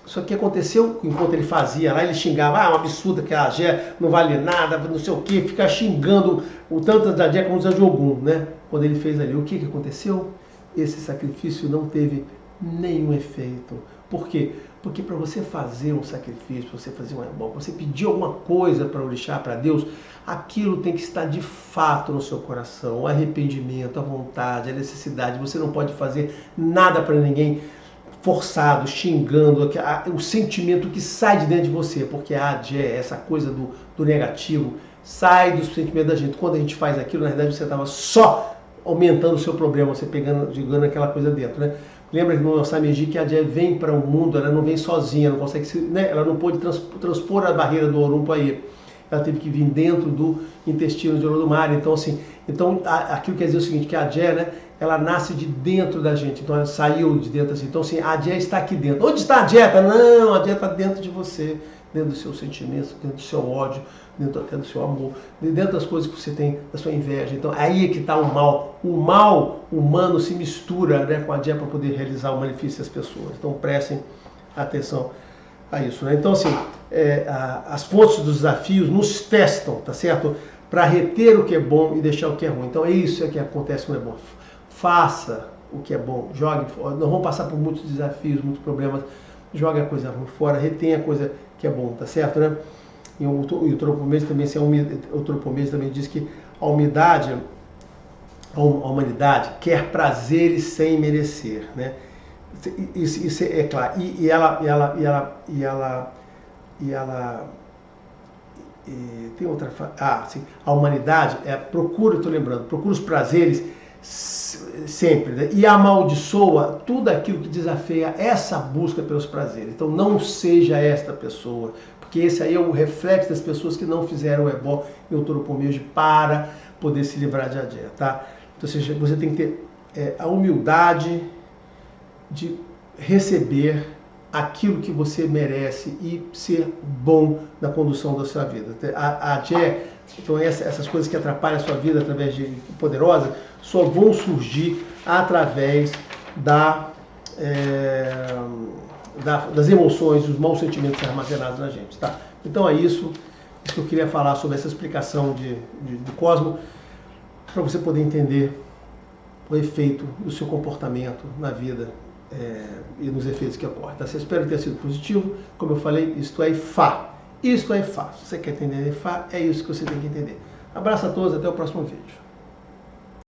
Só que aconteceu, enquanto ele fazia lá, ele xingava, um absurdo que a Agé não vale nada, não sei o que, ficar xingando o tanto da Agé como o de Ogum, né? Quando ele fez ali, o que aconteceu? Esse sacrifício não teve nenhum efeito. Por quê? Porque para você fazer um sacrifício, você fazer um ebó, você pedir alguma coisa para o orixá, para Deus, aquilo tem que estar de fato no seu coração, o arrependimento, a vontade, a necessidade. Você não pode fazer nada para ninguém forçado, xingando, o sentimento que sai de dentro de você, porque a Adé, essa coisa do negativo, sai do sentimento da gente. Quando a gente faz aquilo, na verdade você estava só aumentando o seu problema, você jogando aquela coisa dentro, né? Lembra no Ossameji que a Adé vem para o mundo, ela não vem sozinha, não consegue, né? Ela não pôde transpor a barreira do Orumpo aí. ela teve que vir dentro do intestino de Olodumare. Então, assim, aquilo quer dizer o seguinte, que a Adé, né, ela nasce de dentro da gente, então ela saiu de dentro assim. Então, assim, a Adé está aqui dentro. Onde está a dieta? Não, a dieta está dentro de você, dentro dos seus sentimentos, dentro do seu ódio, dentro até do seu amor, dentro das coisas que você tem, da sua inveja. Então, aí é que está o mal. O mal humano se mistura, né, com a Adé para poder realizar o malefício das pessoas. Então, prestem atenção a isso, né? Então, assim, as fontes dos desafios nos testam, tá certo? Para reter o que é bom e deixar o que é ruim. Então, é isso que acontece quando é bom. Faça o que é bom, jogue fora. Não vão passar por muitos desafios, muitos problemas. Jogue a coisa ruim fora, retenha a coisa que é bom, tá certo, né? E o Tropomedes também, o Tropomedes também diz que a humanidade quer prazeres sem merecer, né? Isso é claro. Tem outra. Sim. A humanidade procura os prazeres sempre, né? E amaldiçoa tudo aquilo que desafia essa busca pelos prazeres. Então não seja esta pessoa, porque esse aí é o reflexo das pessoas que não fizeram o ebó e o toropomejo para poder se livrar de Adé, tá? Então, ou seja, você tem que ter a humildade de receber aquilo que você merece e ser bom na condução da sua vida. A Adé, então essas coisas que atrapalham a sua vida através de poderosa, só vão surgir através das emoções, dos maus sentimentos armazenados na gente, tá? Então é isso que eu queria falar sobre essa explicação do Cosmo, para você poder entender o efeito do seu comportamento na vida e nos efeitos que ocorrem. Tá? Eu espero ter sido positivo. Como eu falei, isto é Ifá. Isto é Ifá. Se você quer entender Ifá, é isso que você tem que entender. Abraço a todos, até o próximo vídeo.